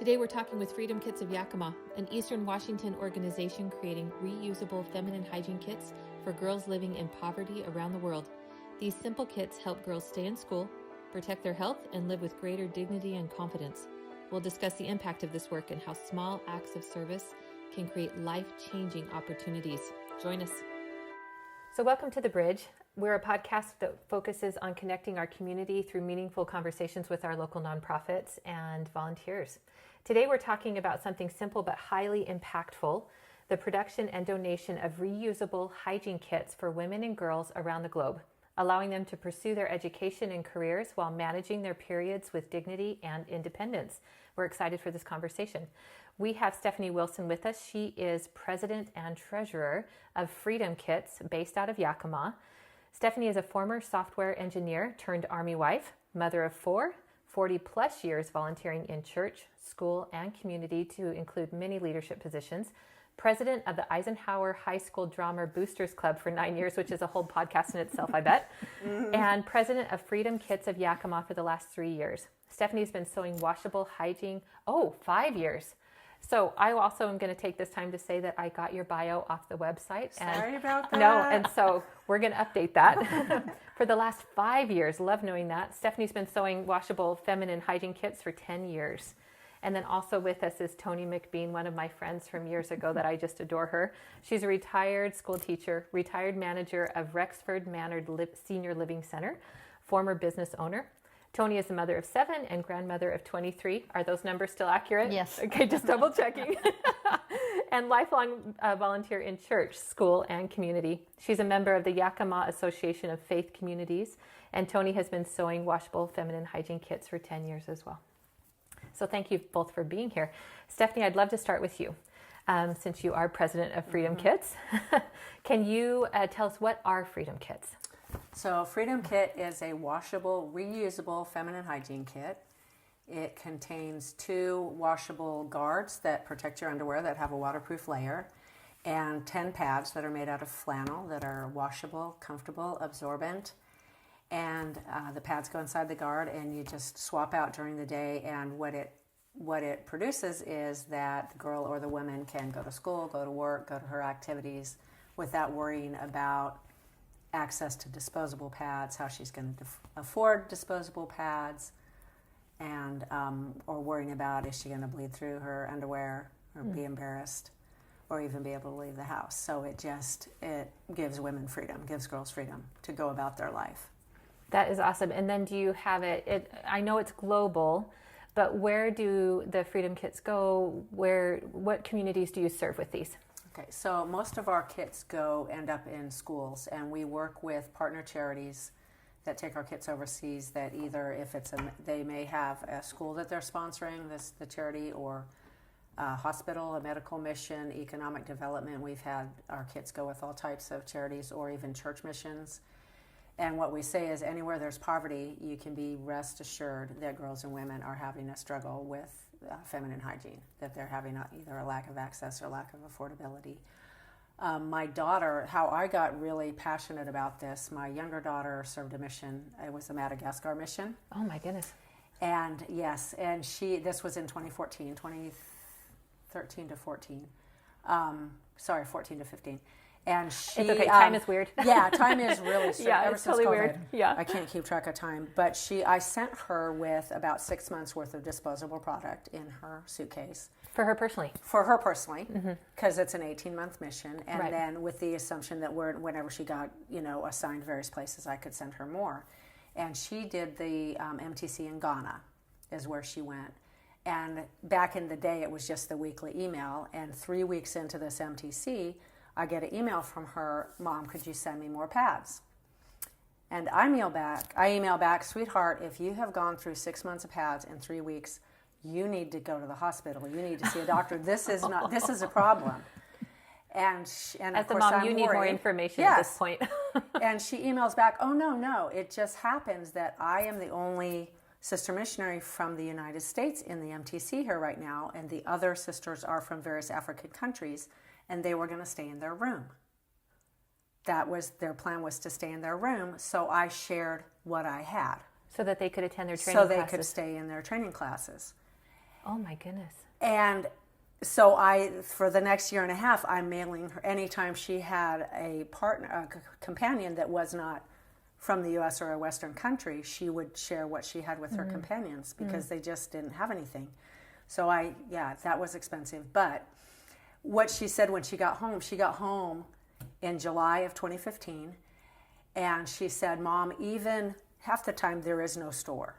Today we're talking with Freedom Kits of Yakima, an Eastern Washington organization creating reusable feminine hygiene kits for girls living in poverty around the world. These simple kits help girls stay in school, protect their health, and live with greater dignity and confidence. We'll discuss the impact of this work and how small acts of service can create life-changing opportunities. Join us. So welcome to The Bridge. We're a podcast that focuses on connecting our community through meaningful conversations with our local nonprofits and volunteers. Today we're talking about something simple but highly impactful, the production and donation of reusable hygiene kits for women and girls around the globe, allowing them to pursue their education and careers while managing their periods with dignity and independence. We're excited for this conversation. We have Stephanie Wilson with us. She is president and treasurer of Freedom Kits based out of Yakima. Stephanie is a former software engineer turned Army wife, mother of 4, 40 plus years volunteering in church, school, and community to include many leadership positions, president of the Eisenhower High School Drama Boosters Club for 9 years, which is a whole podcast in itself, I bet, and president of Freedom Kits of Yakima for the last 3 years. Stephanie's been sewing washable hygiene, 5 years. So I also am going to take this time to say that I got your bio off the website. Sorry about that. No, and so we're going to update that. For the last 5 years, love knowing that. Stephanie's been sewing washable feminine hygiene kits for 10 years. And then also with us is Toni McBean, one of my friends from years ago that I just adore her. She's a retired school teacher, retired manager of Rexford Manor Senior Living Center, former business owner. Toni is the mother of 7 and grandmother of 23. Are those numbers still accurate? Yes. Okay, just double checking. And lifelong volunteer in church, school, and community. She's a member of the Yakima Association of Faith Communities, and Toni has been sewing washable feminine hygiene kits for 10 years as well. So thank you both for being here. Stephanie, I'd love to start with you, since you are president of Freedom Kits. Can you tell us what are Freedom Kits? So Freedom Kit is a washable, reusable feminine hygiene kit. It contains 2 washable guards that protect your underwear that have a waterproof layer, and 10 pads that are made out of flannel that are washable, comfortable, absorbent. And the pads go inside the guard, and you just swap out during the day. And what it produces is that the girl or the woman can go to school, go to work, go to her activities without worrying about access to disposable pads, how she's going to afford disposable pads, and or worrying about is she going to bleed through her underwear or be embarrassed or even be able to leave the house. So it gives women freedom, gives girls freedom to go about their life. That is awesome. And then do you have I know it's global, but where do the Freedom Kits go? What communities do you serve with these? Okay, so most of our kits end up in schools, and we work with partner charities that take our kits overseas. That either they may have a school that they're sponsoring, the charity, or a hospital, a medical mission, economic development. We've had our kits go with all types of charities, or even church missions. And what we say is, anywhere there's poverty, you can be rest assured that girls and women are having a struggle with feminine hygiene, that they're having either a lack of access or lack of affordability. My daughter, how I got really passionate about this, my younger daughter served a mission. It was a Madagascar mission. Oh my goodness. And yes, and this was in 2013 to 14. 14 to 15. And she, it's okay. Time is weird. Yeah, time is really strange. Yeah, Ever it's since totally COVID, weird. Yeah, I can't keep track of time. But I sent her with about 6 months worth of disposable product in her suitcase. For her personally, because it's an 18-month mission, and right. Then with the assumption that whenever she got assigned various places, I could send her more. And she did the MTC in Ghana, is where she went. And back in the day, it was just the weekly email. And 3 weeks into this MTC, I get an email from her, Mom, could you send me more pads? And I email back, sweetheart, if you have gone through 6 months of pads in 3 weeks, you need to go to the hospital. You need to see a doctor. This is a problem. And as of the course, mom, I'm you need worried. more information Yes. at this point. And she emails back, oh, no, it just happens that I am the only sister missionary from the United States in the MTC here right now, and the other sisters are from various African countries, and they were going to stay in their room. Their plan was to stay in their room, so I shared what I had. So that they could attend their training So classes. they could stay in their training classes. Oh my goodness. And so for the next year and a half, I'm mailing her anytime she had a partner, a companion that was not from the U.S. or a Western country, she would share what she had with her companions because they just didn't have anything. So that was expensive. But what she said when she got home in July of 2015, and she said, Mom, even half the time there is no store.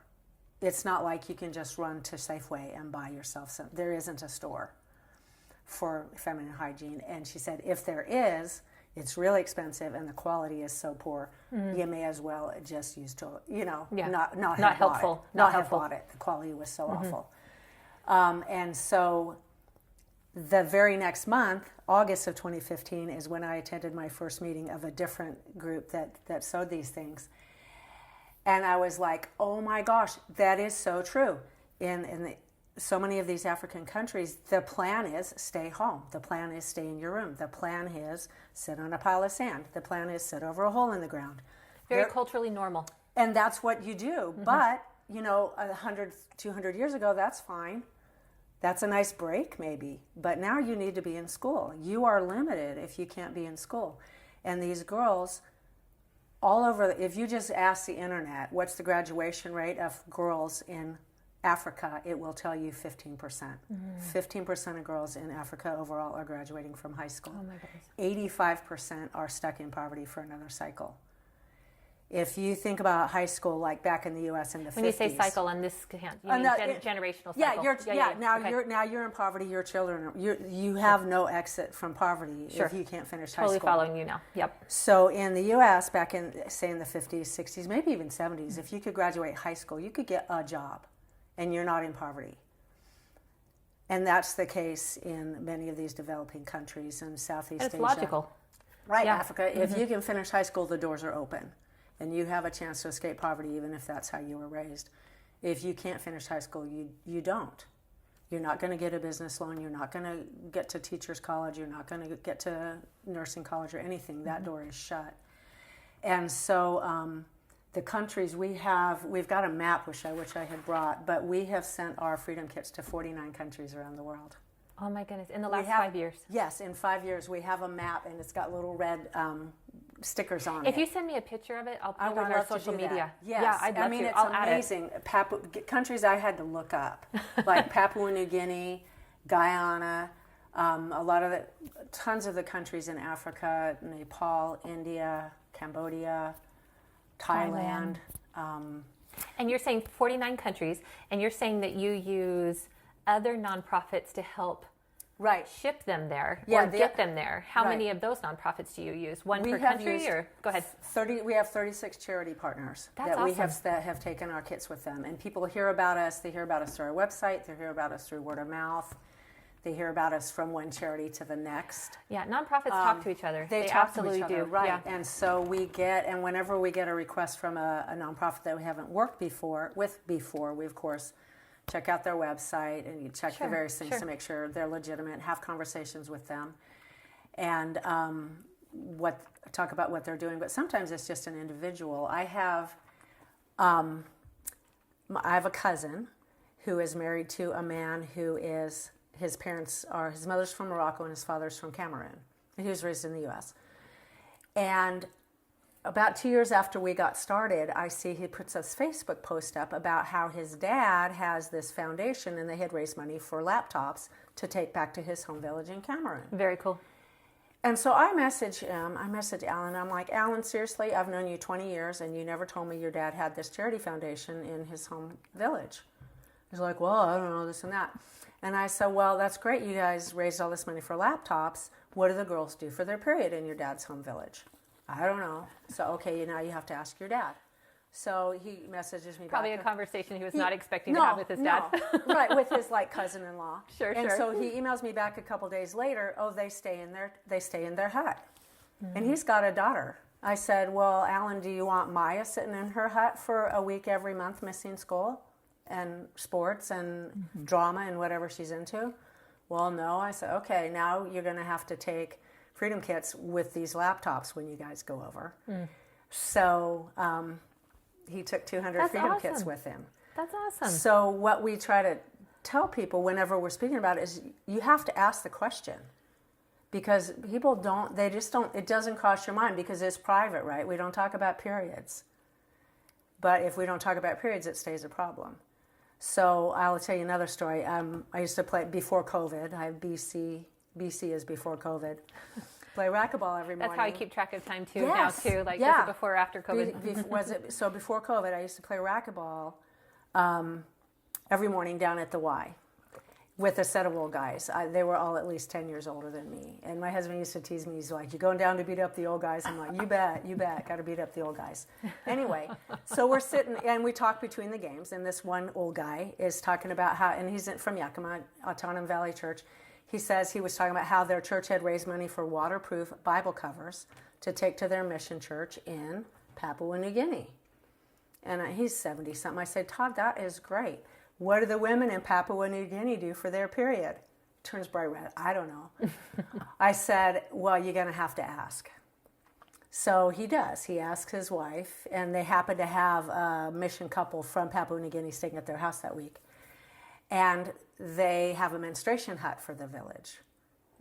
It's not like you can just run to Safeway and buy yourself some. There isn't a store for feminine hygiene. And she said, if there is, it's really expensive and the quality is so poor, you may as well just use toilet, not helpful. Not have bought it. The quality was so awful. And so the very next month, August of 2015, is when I attended my first meeting of a different group that sewed these things. And I was like, oh my gosh, that is so true. In so many of these African countries, the plan is stay home. The plan is stay in your room. The plan is sit on a pile of sand. The plan is sit over a hole in the ground. Very culturally normal. And that's what you do. But, 100, 200 years ago, that's fine. That's a nice break, maybe. But now you need to be in school. You are limited if you can't be in school. And these girls, all over, if you just ask the internet, what's the graduation rate of girls in Africa, it will tell you 15%. 15% of girls in Africa overall are graduating from high school. Oh my goodness. 85% are stuck in poverty for another cycle. If you think about high school, like back in the U.S. in the 50s. When you say cycle on this, you mean generational cycle? Now you're in poverty. Your children, you have no exit from poverty if you can't finish high school. Totally following you now. Yep. So in the U.S. back in, say, in the 50s, 60s, maybe even 70s, if you could graduate high school, you could get a job, and you're not in poverty. And that's the case in many of these developing countries in Southeast Asia. It's logical. Right, yeah. Africa. If you can finish high school, the doors are open. And you have a chance to escape poverty even if that's how you were raised. If you can't finish high school, you don't. You're not going to get a business loan. You're not going to get to teacher's college. You're not going to get to nursing college or anything. That door is shut. And so the countries we've got a map, which I had brought, but we have sent our Freedom Kits to 49 countries around the world. Oh my goodness, in the last 5 years? Yes, in 5 years we have a map and it's got little red stickers on If you send me a picture of it, I'll put it on our social media. Yes. Yeah, I'd love to. It's I'll amazing. Add it. Countries I had to look up, like Papua New Guinea, Guyana, tons of the countries in Africa, Nepal, India, Cambodia, Thailand. And you're saying 49 countries, and you're saying that you use other nonprofits to help ship them there or get them there. How many of those nonprofits do you use? One per country, or go ahead. We have 36 charity partners that have taken our kits with them, and people hear about us. They hear about us through our website. They hear about us through word of mouth. They hear about us from one charity to the next. Yeah, nonprofits talk to each other. They absolutely to each other, do, right? Yeah. And so whenever we get a request from a nonprofit that we haven't worked with before, we of course check out their website and you check the various things to make sure they're legitimate, have conversations with them, and talk about what they're doing. But sometimes it's just an individual. I have a cousin who is married to a man who is, his mother's from Morocco and his father's from Cameroon. And he was raised in the U.S. And about 2 years after we got started, I see he puts a Facebook post up about how his dad has this foundation and they had raised money for laptops to take back to his home village in Cameroon. Very cool. And so I message Alan. I'm like, Alan, seriously, I've known you 20 years and you never told me your dad had this charity foundation in his home village. He's like, well, I don't know, this and that. And I said, well, that's great. You guys raised all this money for laptops. What do the girls do for their period in your dad's home village? I don't know. So, okay, now you have to ask your dad. So he messages me Probably back. a conversation he was not expecting to have with his dad. Right, with his cousin-in-law. Sure. So he emails me back a couple days later, they stay in their hut. Mm-hmm. And he's got a daughter. I said, well, Alan, do you want Maya sitting in her hut for a week every month missing school and sports and drama and whatever she's into? Well, no. I said, okay, now you're going to have to take Freedom Kits with these laptops when you guys go over. So he took 200 Freedom Kits with him. That's awesome. So what we try to tell people whenever we're speaking about it is you have to ask the question. Because people it doesn't cross your mind because it's private, right? We don't talk about periods. But if we don't talk about periods, it stays a problem. So I'll tell you another story. I used to play before COVID. I have BC is before COVID. Play racquetball every morning. That's how I keep track of time too Yes. now too. Like Yeah. was it before or after COVID? So before COVID, I used to play racquetball every morning down at the Y with a set of old guys. They were all at least 10 years older than me. And my husband used to tease me. He's like, "You going down to beat up the old guys?" I'm like, you bet. Got to beat up the old guys. Anyway, so we're sitting and we talk between the games. And this one old guy is talking about how, and he's from Yakima, Autonomous Valley Church. He says he was talking about how their church had raised money for waterproof Bible covers to take to their mission church in Papua New Guinea. And he's 70-something. I said, "Todd, that is great. What do the women in Papua New Guinea do for their period?" Turns bright red. I don't know. I said, "Well, you're going to have to ask." So he does. He asks his wife, and they happen to have a mission couple from Papua New Guinea staying at their house that week. And they have a menstruation hut for the village.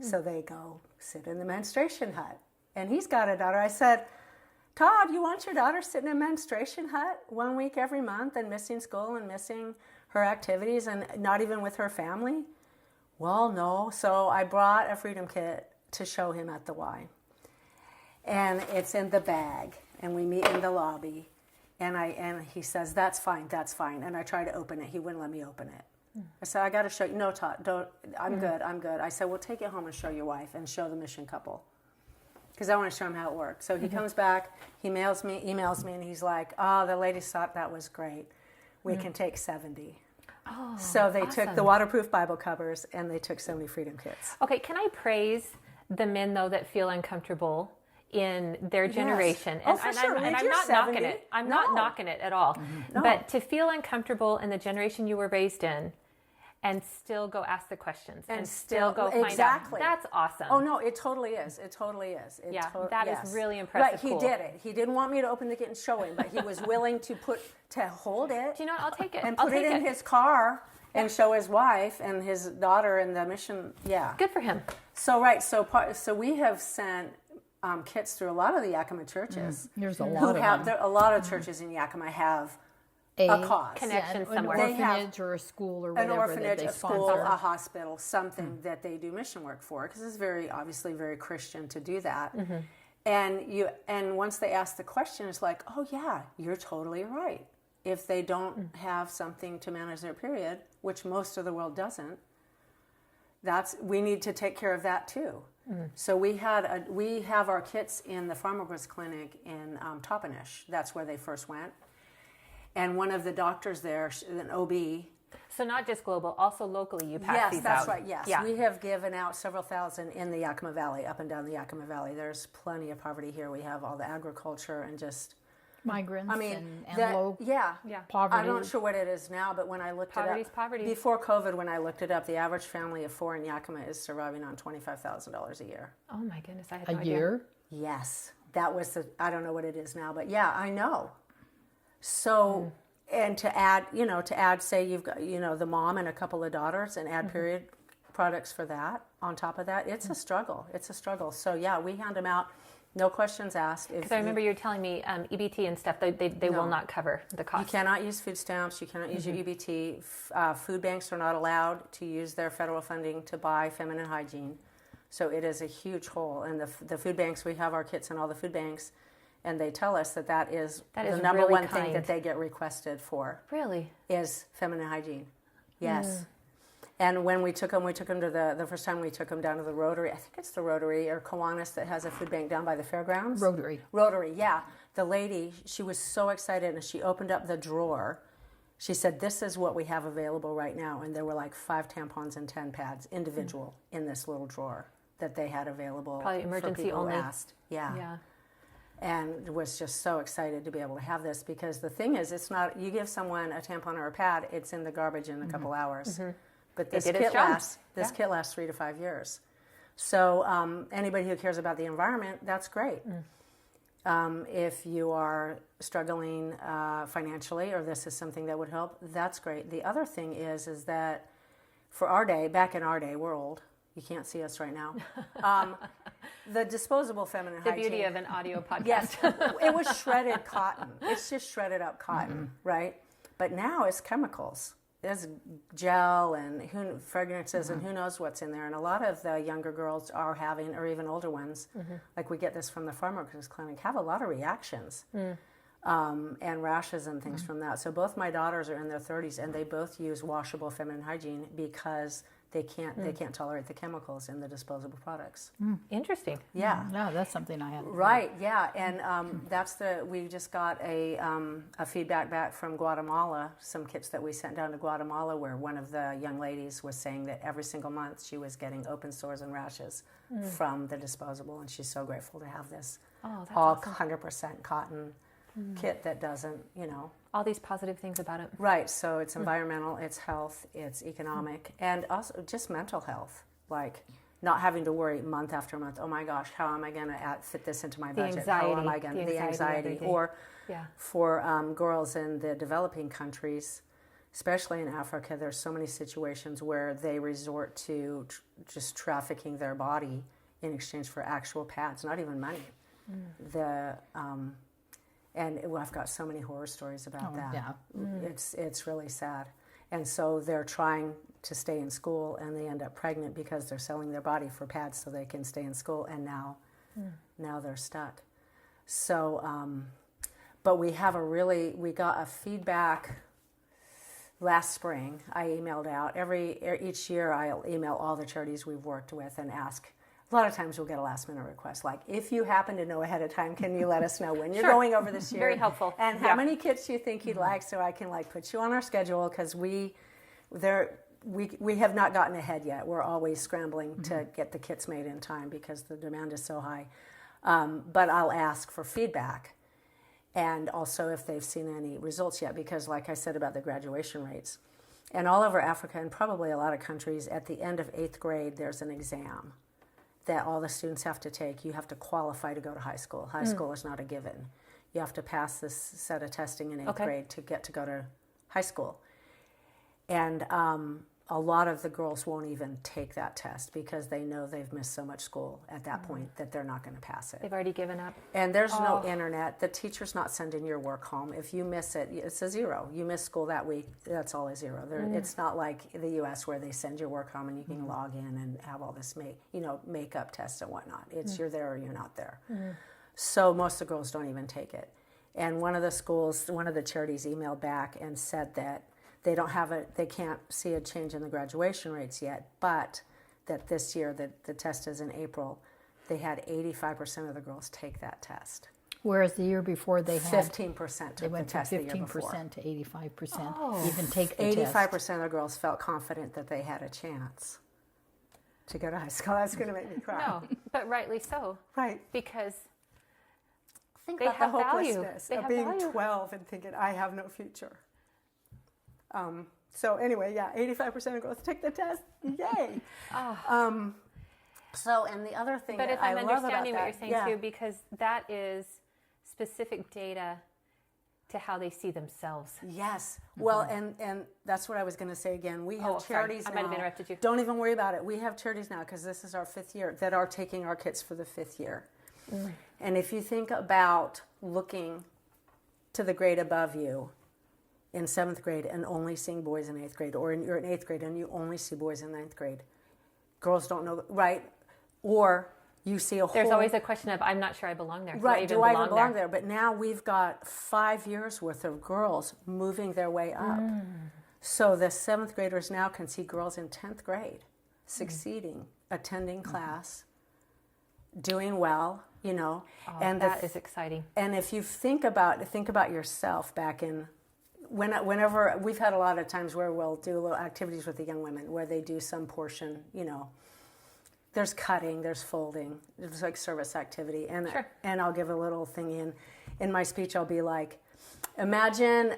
So they go sit in the menstruation hut. And he's got a daughter. I said, "Todd, you want your daughter sitting in a menstruation hut 1 week every month and missing school and missing her activities and not even with her family?" "Well, no." So I brought a Freedom Kit to show him at the Y. And it's in the bag. And we meet in the lobby. And he says, that's fine. And I try to open it. He wouldn't let me open it. I said, "I got to show you." "No, Todd, don't. I'm good. I said, "Well, take it home and show your wife and show the mission couple." Because I want to show him how it works. So he comes back, he emails me, and he's like, "Oh, the ladies thought that was great. We can take 70. Oh, so they awesome. took the waterproof Bible covers and they took 70 Freedom Kits. Okay, can I praise the men though that feel uncomfortable in their generation? Yes. And, For sure. I'm If you're not 70, knocking it. I'm no. not knocking it at all. No. But to feel uncomfortable in the generation you were raised in and still go ask the questions and still go find exactly. out. That's awesome. Oh, no, it totally is. It totally is. That is really impressive. Right, he cool. did it. He didn't want me to open the kit and show him, but he was willing to hold it. Do you know what? I'll take it. And I'll put take it in his car and show his wife and his daughter in the mission. Yeah. Good for him. So, right. So we have sent kits through a lot of the Yakima churches. There's a lot of them. A lot of churches in Yakima have a cause. Connection an somewhere. orphanage or a school or An whatever orphanage, that they a school, sponsor. a hospital, something that they do mission work for, because it's obviously very Christian to do that. And once they ask the question, it's like, oh yeah, you're totally right. If they don't have something to manage their period, which most of the world doesn't, we need to take care of that too. So we have our kits in the Farmers Clinic in Toppenish. That's where they first went. And one of the doctors there, an OB. So not just global, also locally you pass these out. Yes, that's right, yes. Yeah. We have given out several thousand in the Yakima Valley, up and down the Yakima Valley. There's plenty of poverty here. We have all the agriculture and just... Migrants and that, low poverty. I'm not sure what it is now, but when I looked Poverty's it up... poverty. Before COVID, when I looked it up, the average family of 4 in Yakima is surviving on $25,000 a year. Oh my goodness, I had no a idea. year? Yes. That was I don't know what it is now, but yeah, I know. So... And to add, say you've got, the mom and a couple of daughters and add period products for that on top of that, it's a struggle. It's a struggle. So yeah, we hand them out, no questions asked. Because I remember you were telling me EBT and stuff, they will not cover the cost. You cannot use food stamps. You cannot use your EBT. Food banks are not allowed to use their federal funding to buy feminine hygiene. So it is a huge hole. And the food banks, we have our kits in all the food banks. And they tell us that is the number really one kind. thing that they get requested for. Really? Is feminine hygiene. Yes. And when we took them to the first time we took them down to the Rotary, I think it's the Rotary or Kiwanis that has a food bank down by the fairgrounds. Rotary, yeah. The lady, she was so excited and she opened up the drawer. She said, "This is what we have available right now." And there were like 5 tampons and 10 pads individual in this little drawer that they had available. Probably emergency for people only. Who asked. Yeah. And was just so excited to be able to have this, because the thing is, it's not, you give someone a tampon or a pad, it's in the garbage in a couple hours. But this kit lasts 3 to 5 years. So anybody who cares about the environment, that's great. If you are struggling financially, or this is something that would help, that's great. The other thing is that for our day, back in our day, we're old. You can't see us right now. The disposable feminine hygiene. The beauty of an audio podcast. Yes, it was shredded cotton. It's just shredded up cotton, right? But now it's chemicals. There's gel and fragrances and who knows what's in there. And a lot of the younger girls are having, or even older ones, like we get this from the farm workers clinic, have a lot of reactions and rashes and things from that. So both my daughters are in their 30s, and they both use washable feminine hygiene because they can't tolerate the chemicals in the disposable products. Interesting. Yeah. No, that's something I hadn't. Right. Yeah. And we just got a feedback back from Guatemala, some kits that we sent down to Guatemala, where one of the young ladies was saying that every single month she was getting open sores and rashes from the disposable, and she's so grateful to have this all awesome. 100% cotton kit that doesn't, all these positive things about it. Right. So it's environmental, it's health, it's economic, and also just mental health. Like not having to worry month after month, oh my gosh, how am I going to fit this into my budget? Anxiety, how am I going to, the anxiety. Or for girls in the developing countries, especially in Africa, there's so many situations where they resort to just trafficking their body in exchange for actual pads, not even money. I've got so many horror stories about that. Yeah. It's really sad. And so they're trying to stay in school, and they end up pregnant because they're selling their body for pads so they can stay in school, and now they're stuck. So, but we got a feedback last spring. I emailed out each year. I'll email all the charities we've worked with and ask. A lot of times we'll get a last minute request, like, if you happen to know ahead of time, can you let us know when you're going over this year? Very helpful. And how many kits do you think you'd like, so I can put you on our schedule, because we have not gotten ahead yet. We're always scrambling to get the kits made in time because the demand is so high. But I'll ask for feedback, and also if they've seen any results yet, because like I said about the graduation rates, and all over Africa and probably a lot of countries, at the end of 8th grade, there's an exam that all the students have to take. You have to qualify to go to high school. High school is not a given. You have to pass this set of testing in 8th grade to get to go to high school. And a lot of the girls won't even take that test because they know they've missed so much school at that point that they're not going to pass it. They've already given up. And there's no internet. The teacher's not sending your work home. If you miss it, it's a 0. You miss school that week, that's all a 0. It's not like the U.S. where they send your work home and you can log in and have all this makeup tests and whatnot. It's you're there or you're not there. So most of the girls don't even take it. And one of the charities emailed back and said that they can't see a change in the graduation rates yet, but that this year, the test is in April, they had 85% of the girls take that test. Whereas the year before they had 15% took the test the year before. They went from 15% to 85% even take the 85% test. of the girls felt confident that they had a chance to go to high school. That's going to make me cry. No, but rightly so. Right. Because think they about have the value. hopelessness They of have being value. 12 and thinking, I have no future. So anyway, 85% of girls take the test. Yay! So, and the other thing But that if I'm I love about understanding what that, you're saying too, because that is specific data to how they see themselves. Yes. Well, and that's what I was going to say again. We have charities now. I might have interrupted you. Don't even worry about it. We have charities now, because this is our 5th year, that are taking our kits for the 5th year. And if you think about looking to the grade above you in 7th grade and only seeing boys in 8th grade, or you're in 8th grade and you only see boys in 9th grade, girls don't know, right? Or you see a whole... There's always a question of, I'm not sure I belong there. Right, do I even belong there? But now we've got 5 years worth of girls moving their way up. So the 7th graders now can see girls in 10th grade succeeding, attending class, doing well, and that is exciting. And if you think about yourself back in... Whenever we've had a lot of times where we'll do little activities with the young women where they do some portion, there's cutting, there's folding, it's like service activity, and I'll give a little thing in my speech. I'll be like, imagine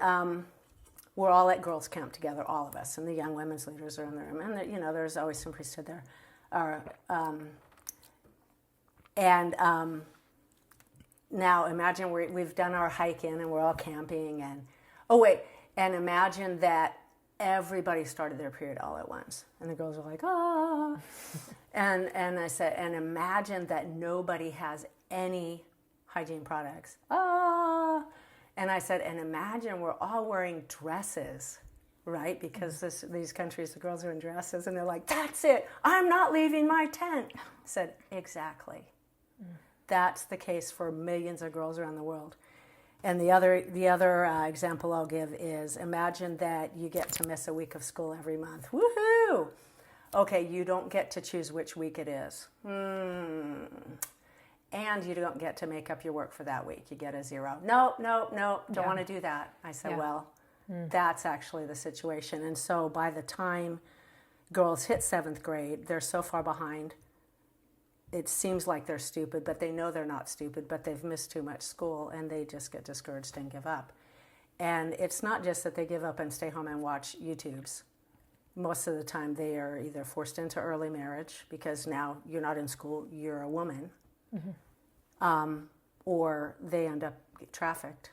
we're all at girls' camp together, all of us, and the young women's leaders are in the room, and there's always some priesthood there, now imagine we've done our hike in and we're all camping and. Oh, wait, and imagine that everybody started their period all at once. And the girls were like, ah. and I said, and imagine that nobody has any hygiene products. Ah. And I said, and imagine we're all wearing dresses, right? Because these countries, the girls are in dresses, and they're like, that's it. I'm not leaving my tent. I said, exactly. That's the case for millions of girls around the world. And the other example I'll give is, imagine that you get to miss a week of school every month. Woohoo! Okay, you don't get to choose which week it is. And you don't get to make up your work for that week. You get a 0. Nope, don't want to do that. I said, well, that's actually the situation. And so by the time girls hit 7th grade, they're so far behind. It seems like they're stupid, but they know they're not stupid, but they've missed too much school, and they just get discouraged and give up. And it's not just that they give up and stay home and watch YouTubes. Most of the time they are either forced into early marriage because now you're not in school, you're a woman, or they end up trafficked.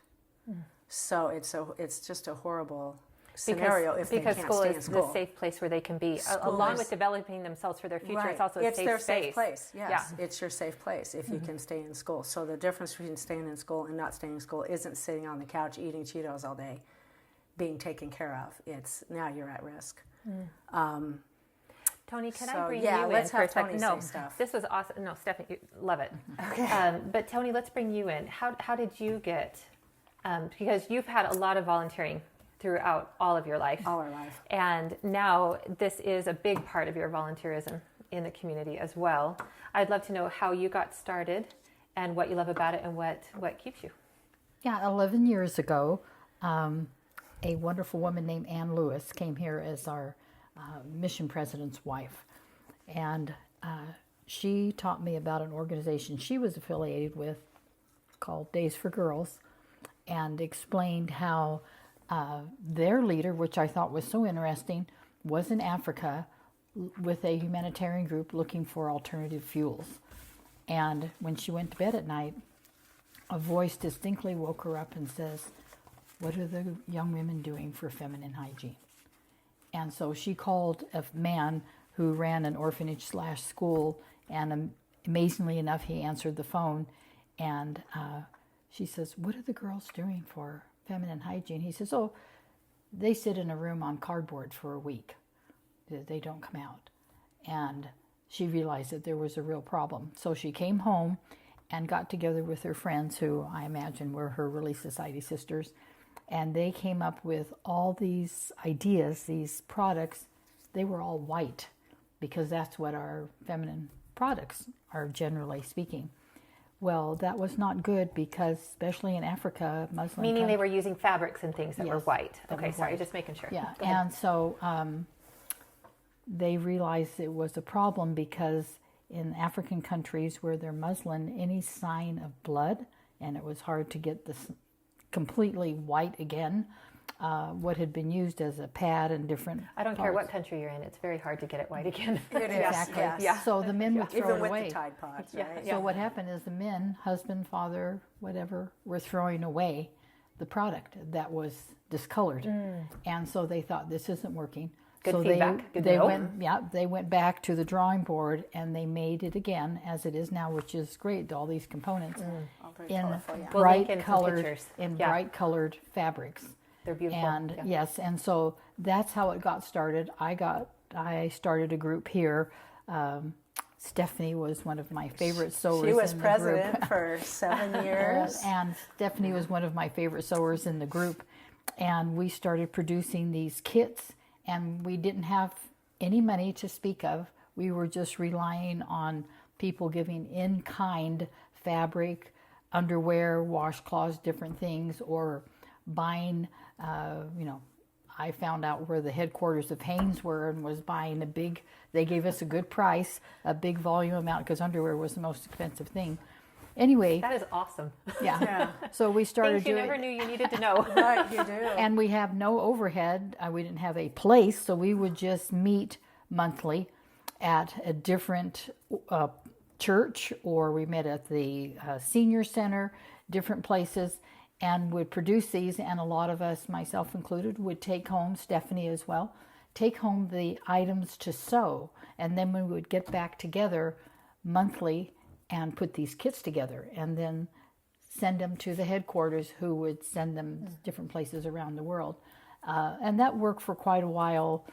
So it's just a horrible scenario if they can't stay in school. Because school is the safe place where they can be, along with developing themselves for their future. Right. It's also a safe space. It's their safe place, yes. Yeah. It's your safe place if you can stay in school. So the difference between staying in school and not staying in school isn't sitting on the couch eating Cheetos all day, being taken care of. It's now you're at risk. Toni, can I bring you in for a second? No, this was awesome. No, Stephanie, you love it. Okay. But Toni, let's bring you in. How did you get, because you've had a lot of volunteering throughout all of your life. All our life. And now this is a big part of your volunteerism in the community as well. I'd love to know how you got started and what you love about it and what keeps you. Yeah, 11 years ago, a wonderful woman named Ann Lewis came here as our mission president's wife. And she taught me about an organization she was affiliated with called Days for Girls, and explained how their leader, which I thought was so interesting, was in Africa with a humanitarian group looking for alternative fuels. And when she went to bed at night, a voice distinctly woke her up and says, "What are the young women doing for feminine hygiene?" And so she called a man who ran an orphanage/school, and amazingly enough, he answered the phone. And she says, "What are the girls doing for feminine hygiene?" He says, "Oh, they sit in a room on cardboard for a week. They don't come out." And she realized that there was a real problem. So she came home and got together with her friends, who I imagine were her Relief Society sisters, and they came up with all these ideas, these products. They were all white, because that's what our feminine products are, generally speaking. Well, that was not good, because especially in Africa, Muslim Meaning they were using fabrics and things that were white. that Okay, were sorry, white. just making sure. Yeah, and so they realized it was a problem, because in African countries where they're Muslim, any sign of blood, and it was hard to get this completely white again, what had been used as a pad and different I don't care what country you're in, it's very hard to get it white again. It is, Exactly. yes. Yeah. So the men would throw Even it with away. the Tide Pods, Yeah. right? So what happened is the men, husband, father, whatever, were throwing away the product that was discolored. And so they thought, this isn't working. Good so feedback. Good they to know. they went back to the drawing board, and they made it again as it is now, which is great, all these components All very in colorful, yeah. We'll link bright in some colored pictures. in Yeah. bright colored fabrics. They're beautiful. And Yeah. yes, and so that's how it got started. I started a group here. Stephanie was one of my favorite sewers. She was in the president group. for 7 years. And Stephanie was one of my favorite sewers in the group. And we started producing these kits, and we didn't have any money to speak of. We were just relying on people giving in-kind fabric, underwear, washcloths, different things, or buying, I found out where the headquarters of Hanes were and was buying they gave us a good price, a big volume amount, because underwear was the most expensive thing. Anyway. That is awesome. Yeah. So we started Things you doing. never knew you needed to know. Right, you do. And we have no overhead. We didn't have a place, so we would just meet monthly at a different church, or we met at the senior center, different places, and would produce these, and a lot of us, myself included, would take home, Stephanie as well, take home the items to sew, and then we would get back together monthly and put these kits together, and then send them to the headquarters, who would send them different places around the world. And that worked for quite a while.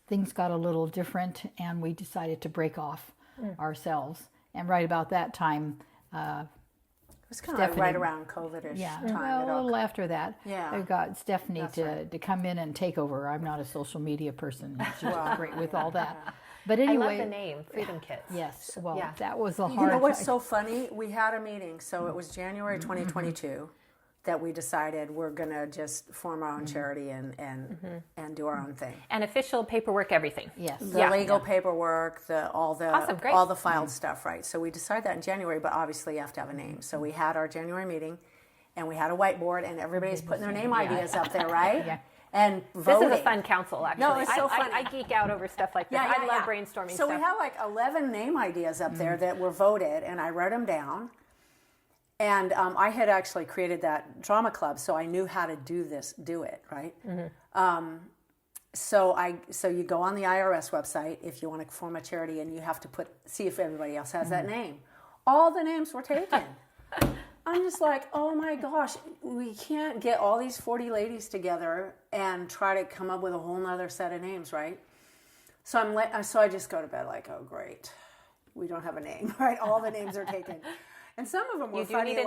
Things got a little different, and we decided to break off ourselves. And right about that time, It was kind of like right around COVID-ish time. Well, a little after that, I got Stephanie to come in and take over. I'm not a social media person. She was great with all that. But anyway, I love the name, Freedom Kits. Yes, well, that was a hard. You know what's so funny? We had a meeting, so it was January 2022 that we decided we're gonna just form our own charity and do our own thing. And official paperwork, everything. Yes, The legal paperwork, all Awesome, great. the filed stuff, right? So we decided that in January, but obviously you have to have a name. So we had our January meeting, and we had a whiteboard, and everybody's putting their name ideas up there, right? And voting. This is a fun council, actually. No, it's so fun. I geek out over stuff like this. I love brainstorming so stuff. we have like 11 name ideas up there that were voted, and I wrote them down. And I had actually created that drama club, so I knew how to do it, right? So you go on the IRS website if you want to form a charity, and you have to see if everybody else has that name. All the names were taken. I'm just like, oh my gosh, we can't get all these 40 ladies together and try to come up with a whole nother set of names, right? So I just go to bed like, oh great, we don't have a name, right? All the names are taken. And some of them were funny,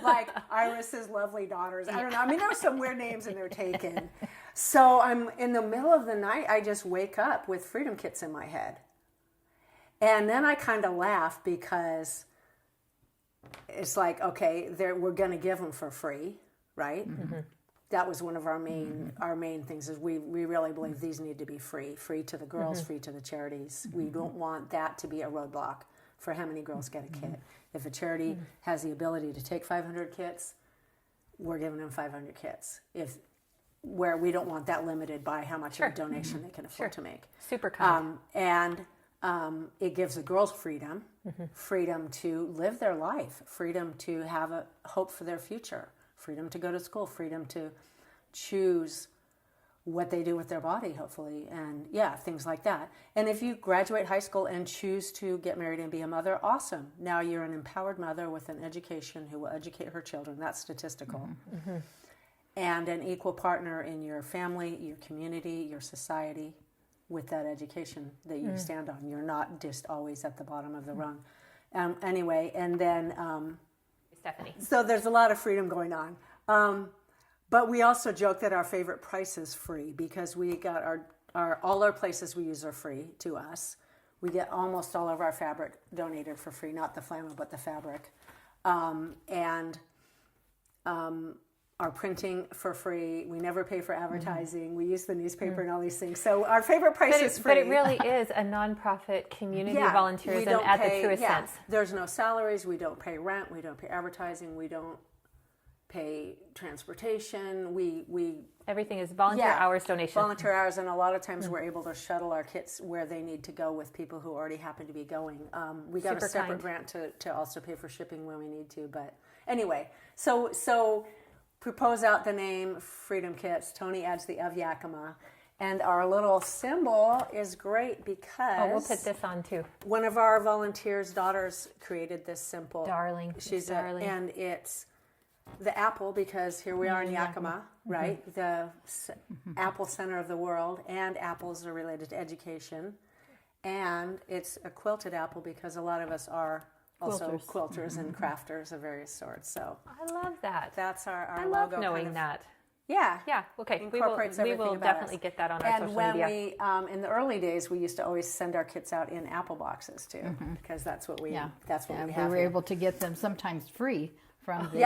like Iris's lovely daughters. I don't know. I mean, there were some weird names and they're taken. So I'm in the middle of the night, I just wake up with Freedom Kits in my head. And then I kind of laugh because it's like, okay, we're going to give them for free, right? That was one of our main things, is we really believe these need to be free to the girls, free to the charities. We don't want that to be a roadblock for how many girls get a kit. If a charity has the ability to take 500 kits, we're giving them 500 kits. Where we don't want that limited by how much of a donation they can afford to make. Super kind. It gives the girls freedom, freedom to live their life, freedom to have a hope for their future, freedom to go to school, freedom to choose what they do with their body, hopefully, and things like that. And if you graduate high school and choose to get married and be a mother, awesome. Now you're an empowered mother with an education who will educate her children. That's statistical. And an equal partner in your family, your community, your society, with that education that you stand on. You're not just always at the bottom of the rung. Anyway, and then... Stephanie. So there's a lot of freedom going on. But we also joke that our favorite price is free, because we got all our places we use are free to us. We get almost all of our fabric donated for free, not the flannel, but the fabric. Our printing for free. We never pay for advertising. We use the newspaper and all these things. So our favorite price is free. But it really is a nonprofit community volunteerism at the truest sense. There's no salaries. We don't pay rent. We don't pay advertising. We don't pay transportation. Everything is volunteer hours donation. Volunteer hours, and a lot of times we're able to shuttle our kits where they need to go with people who already happen to be going. We got a separate grant to also pay for shipping when we need to. But anyway, so propose out the name Freedom Kits. Toni adds the of Yakima. And our little symbol is great because... we'll put this on too. One of our volunteers' daughters created this simple. Darling. She's darling. And it's the apple, because here we are in Yakima, right? The apple center of the world, and apples are related to education. And it's a quilted apple because a lot of us are also quilters and crafters of various sorts. So I love that. That's our I logo. love knowing that. Yeah. Yeah. Okay. We will definitely get that on our social media. And when we, in the early days, we used to always send our kits out in apple boxes too, because that's what we have. We were able to get them sometimes free from the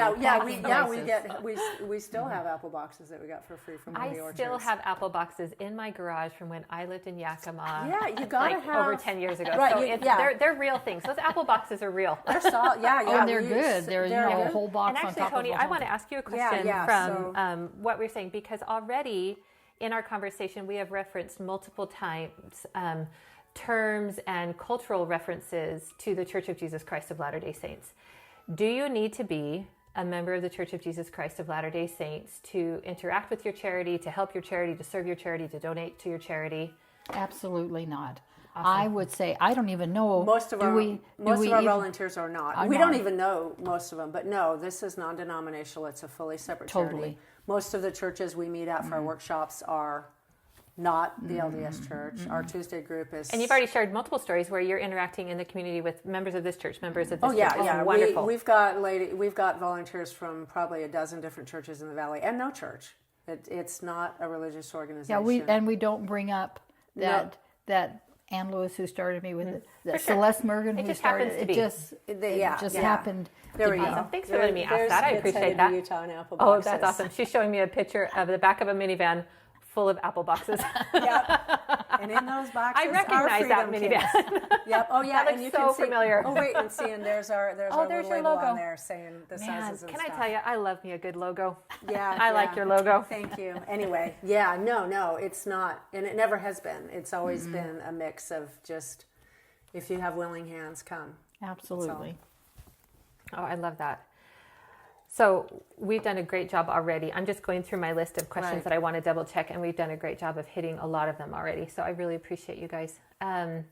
we still have apple boxes that we got for free from the orchards. I still have apple boxes in my garage from when I lived in Yakima. Yeah, you gotta have over 10 years ago. Right, so they're real things. Those apple boxes are real. They're solid. And they're good. They're a whole box. And actually, Toni, I want to ask you a question from what we're saying, because already in our conversation we have referenced multiple times terms and cultural references to the Church of Jesus Christ of Latter-day Saints. Do you need to be a member of the Church of Jesus Christ of Latter-day Saints, to interact with your charity, to help your charity, to serve your charity, to donate to your charity? Absolutely not. Awesome. I would say, I don't even know. Most of our volunteers are not. We don't even know most of them, but no, this is non-denominational. It's a fully separate charity. Most of the churches we meet at for our workshops are not the LDS Church. Our Tuesday group is... And you've already shared multiple stories where you're interacting in the community with members of this church, members of this church. Yeah. Wonderful. We've got volunteers from probably a dozen different churches in the valley, and no church. It's not a religious organization. Yeah, we don't bring up that Ann Lewis, who started me with it, that Celeste Mergen, who started it, just happened. There we go. Awesome. Thanks for letting me ask that. I appreciate that. Utah and apple Oh, boxes. that's awesome. She's showing me a picture of the back of a minivan full of apple boxes. Yep. And in those boxes, I recognize that minivan. Yep. Oh yeah. That and you looks so can see, familiar. Oh wait, and see, and there's our little your label logo on there saying the sizes and can stuff. I tell you, I love me a good logo. Yeah. I like your logo. Thank you. Anyway, yeah, no, it's not, and it never has been. It's always been a mix of just, if you have willing hands, come. Absolutely. Oh, I love that. So we've done a great job already. I'm just going through my list of questions that I want to double check, and we've done a great job of hitting a lot of them already. So I really appreciate you guys. Sorry,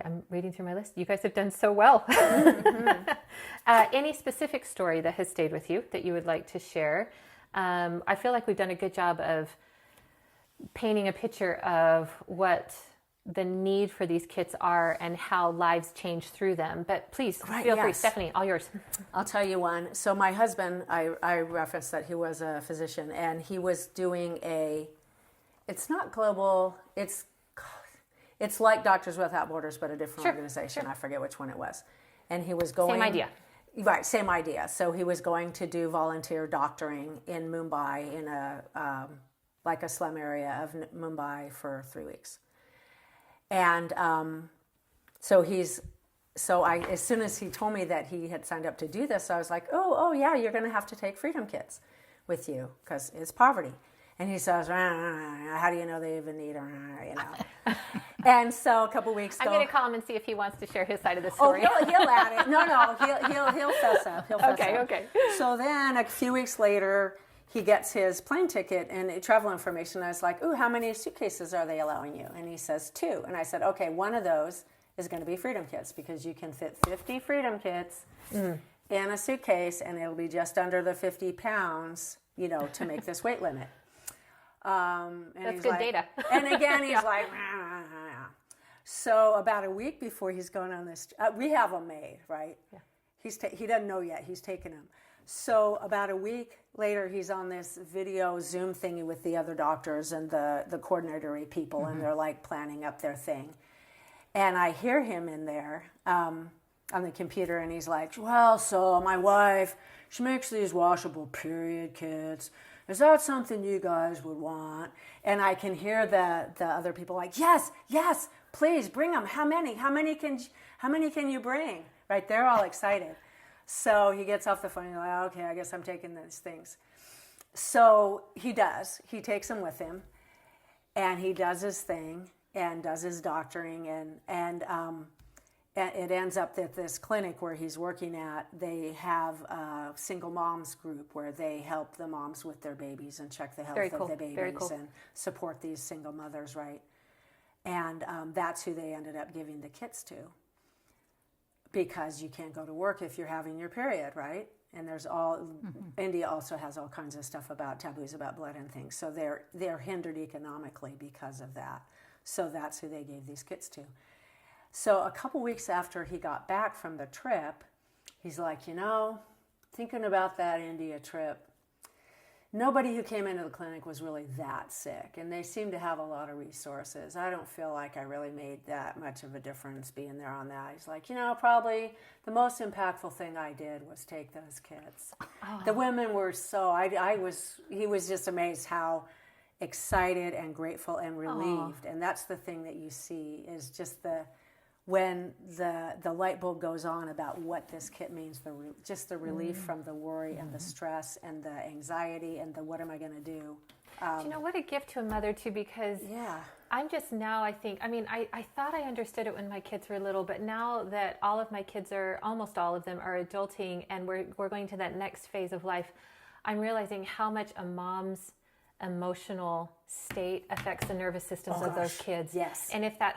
I'm reading through my list. You guys have done so well. Any specific story that has stayed with you that you would like to share? I feel like we've done a good job of painting a picture of what the need for these kits are and how lives change through them. But please, feel free. Stephanie, all yours. I'll tell you one. So my husband, I referenced that he was a physician, and he was doing it's not global, it's like Doctors Without Borders, but a different organization. I forget which one it was. And he was going... Same idea. Right, same idea. So he was going to do volunteer doctoring in Mumbai, in a slum area of Mumbai for 3 weeks. And as soon as he told me that he had signed up to do this, I was like, oh yeah, you're going to have to take Freedom Kits with you because it's poverty. And he says, how do you know they even need them? You know. And so a couple weeks ago, I'm going to call him and see if he wants to share his side of the story. Oh, he'll add it. No, he'll fess up. Okay. So then a few weeks later, he gets his plane ticket and travel information. I was like, ooh, how many suitcases are they allowing you? And he says 2. And I said, okay, one of those is going to be Freedom Kits because you can fit 50 Freedom Kits in a suitcase and it'll be just under the 50 pounds, to make this weight limit. And that's good data. And again, he's like, So about a week before he's going on this, we have them made, right? Yeah. He doesn't know yet. He's taking them. So about a week later, he's on this video Zoom thingy with the other doctors and the coordinatory people, and they're like planning up their thing. And I hear him in there on the computer, and he's like, well, so my wife, she makes these washable period kits. Is that something you guys would want? And I can hear the other people like, yes, please bring them. How many can you bring? Right? They're all excited. So he gets off the phone and he's like, okay, I guess I'm taking these things. So he does. He takes them with him, and he does his thing and does his doctoring, and it ends up that this clinic where he's working at, they have a single moms group where they help the moms with their babies and check the health of the babies and support these single mothers, right? And that's who they ended up giving the kits to. Because you can't go to work if you're having your period, right? And there's India also has all kinds of stuff about taboos about blood and things. So they're hindered economically because of that. So that's who they gave these kits to. So a couple weeks after he got back from the trip, he's like, thinking about that India trip, nobody who came into the clinic was really that sick, and they seem to have a lot of resources. I don't feel like I really made that much of a difference being there on that. He's like, probably the most impactful thing I did was take those kits. Oh. The women were he was just amazed how excited and grateful and relieved. And that's the thing that you see is just when the light bulb goes on about what this kit means, just the relief from the worry and the stress and the anxiety and the what am I going to do. What a gift to a mother too, because I'm just now, I think, I thought I understood it when my kids were little, but now that all of my kids almost all of them are adulting and we're going to that next phase of life, I'm realizing how much a mom's emotional state affects the nervous systems of those kids. Yes. And if that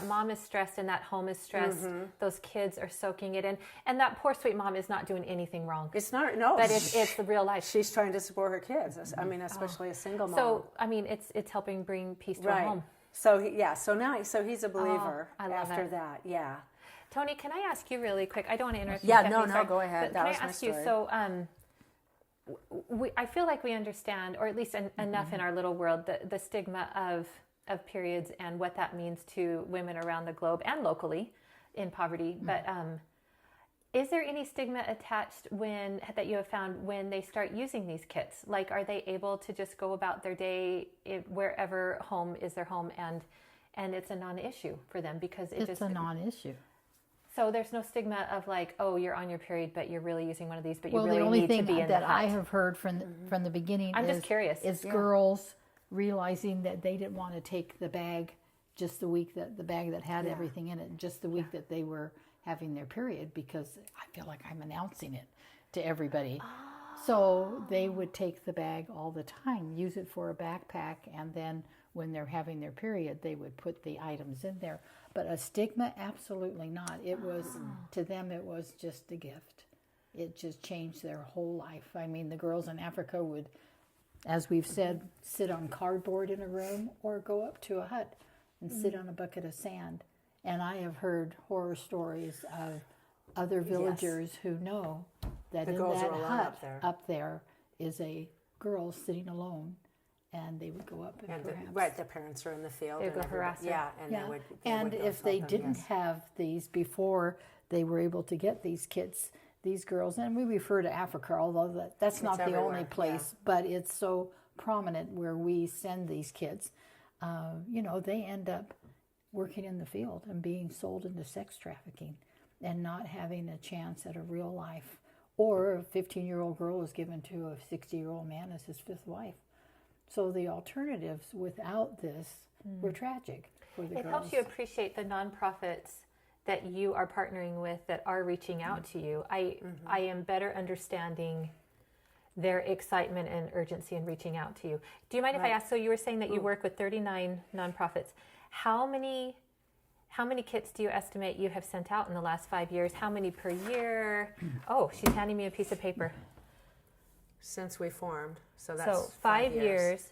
mom is stressed and that home is stressed, those kids are soaking it in. And that poor sweet mom is not doing anything wrong. It's not, no. But it's the real life. She's trying to support her kids. I mean, especially a single mom. So, it's helping bring peace to a home. So he's a believer I love after it. that. Yeah. Tony, can I ask you really quick? I don't want to interrupt you. Yeah, Stephanie, no, sorry. go ahead. But That can was I my ask story. you, so I feel like we understand, or at least enough in our little world, the stigma of periods and what that means to women around the globe and locally in poverty. But is there any stigma attached that you have found when they start using these kits? Like, are they able to just go about their day wherever home is their home, and it's a non-issue for them because it's a non-issue. So there's no stigma of like, oh, you're on your period, but you're really using one of these, but you Well, really the only need thing to be in that the hut. I have heard from the beginning I'm just curious. is girls realizing that they didn't want to take the bag just the week that the bag that had everything in it, just the week that they were having their period, because I feel like I'm announcing it to everybody. So they would take the bag all the time, use it for a backpack, and then when they're having their period, they would put the items in there. But a stigma, absolutely not. It was, to them, it was just a gift. It just changed their whole life. I mean, the girls in Africa would, as we've said, sit on cardboard in a room or go up to a hut and sit on a bucket of sand. And I have heard horror stories of other villagers who know that The in girls that are alone hut up there. is a girl sitting alone, and they would go up and perhaps... the parents are in the field. They'd and go everybody- harass her. Yeah, and Yeah, they would and go if they help them, didn't yes. have these before they were able to get these kits, these girls, and we refer to Africa, although that's not the everywhere, only place, but it's so prominent where we send these kits, they end up working in the field and being sold into sex trafficking and not having a chance at a real life. Or a 15-year-old girl is given to a 60-year-old man as his fifth wife. So the alternatives without this were tragic for the girls. It helps you appreciate the nonprofits that you are partnering with that are reaching out to you. I am better understanding their excitement and urgency in reaching out to you. Do you mind if I ask, so you were saying that you work with 39 nonprofits. How many kits do you estimate you have sent out in the last 5 years? How many per year? Oh, she's handing me a piece of paper. Since we formed, so that's 5 years,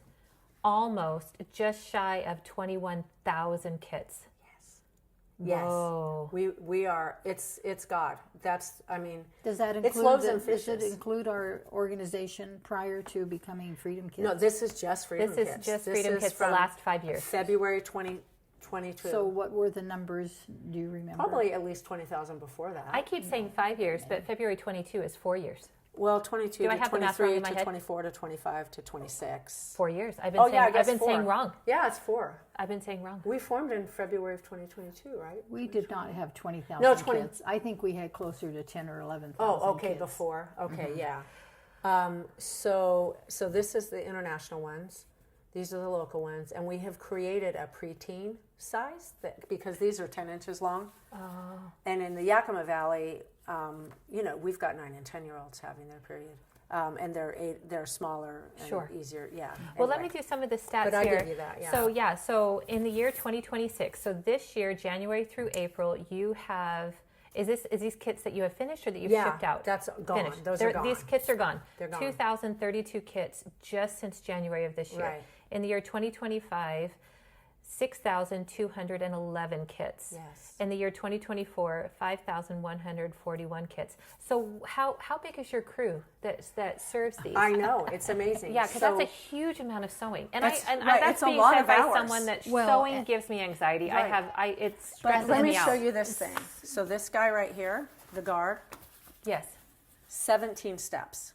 almost just shy of 21,000 kits. Yes. Whoa. We are. It's God. Does that it's loaves and does it fishes. include our organization prior to becoming Freedom Kits? No, this is just Freedom Kits. This is just Freedom Kits the from last 5 years. February 2022. So what were the numbers? Do you remember? Probably at least 20,000 before that. I keep saying 5 years, but February 22 is 4 years. Well, 22 Do I to have the math wrong 23 in my to head? 24 to 25 to 26. 4 years. I've been four. saying wrong. Yeah, it's 4. I've been saying wrong. We formed in February of 2022, right? We did not have 20,000 No, 20 kits. I think we had closer to 10 or 11,000 Oh, okay, kits. before. Okay, yeah. So this is the international ones. These are the local ones, and we have created a preteen size because these are 10 inches long. Oh. And in the Yakima Valley, we've got 9 and 10-year-olds having their period, and they're smaller and easier. Yeah. Well, let me do some of the stats But I here. give you that, yeah. So in the year 2026, so this year, January through April, you have. Is these kits that you have finished or that you've shipped out? That's gone. Finished. Those are gone. These kits are gone. They're gone. 2,032 kits just since January of this year. Right. In the year 2025, 6,211 kits. Yes. In the year 2024, 5,141 kits. So how big is your crew that serves these? I know, it's amazing. Yeah, because that's a huge amount of sewing, and That's that's it's a being lot said of by hours. someone that Well, sewing gives me anxiety. Right. It But stresses let me me out. show you this thing. So this guy right here, the guard, Yes. 17 steps.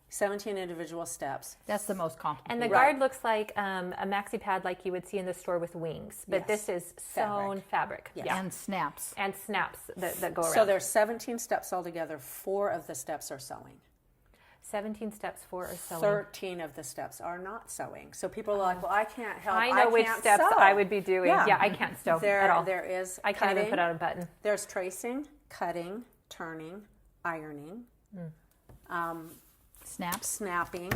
17 individual steps. That's the most complicated. And the guard looks like a maxi pad like you would see in the store with wings, but Yes. this is sewn fabric. Yes. Yeah. And snaps. And snaps that go around. So there's 17 steps altogether. 4 of the steps are sewing. 17 steps for or sewing. 13 of the steps are not sewing. So people are like, well, I can't help. I know which can't steps sew. I would be doing. Yeah, I can't sew at all. There is I can't even put out a button. There's tracing, cutting, turning, ironing, snapping.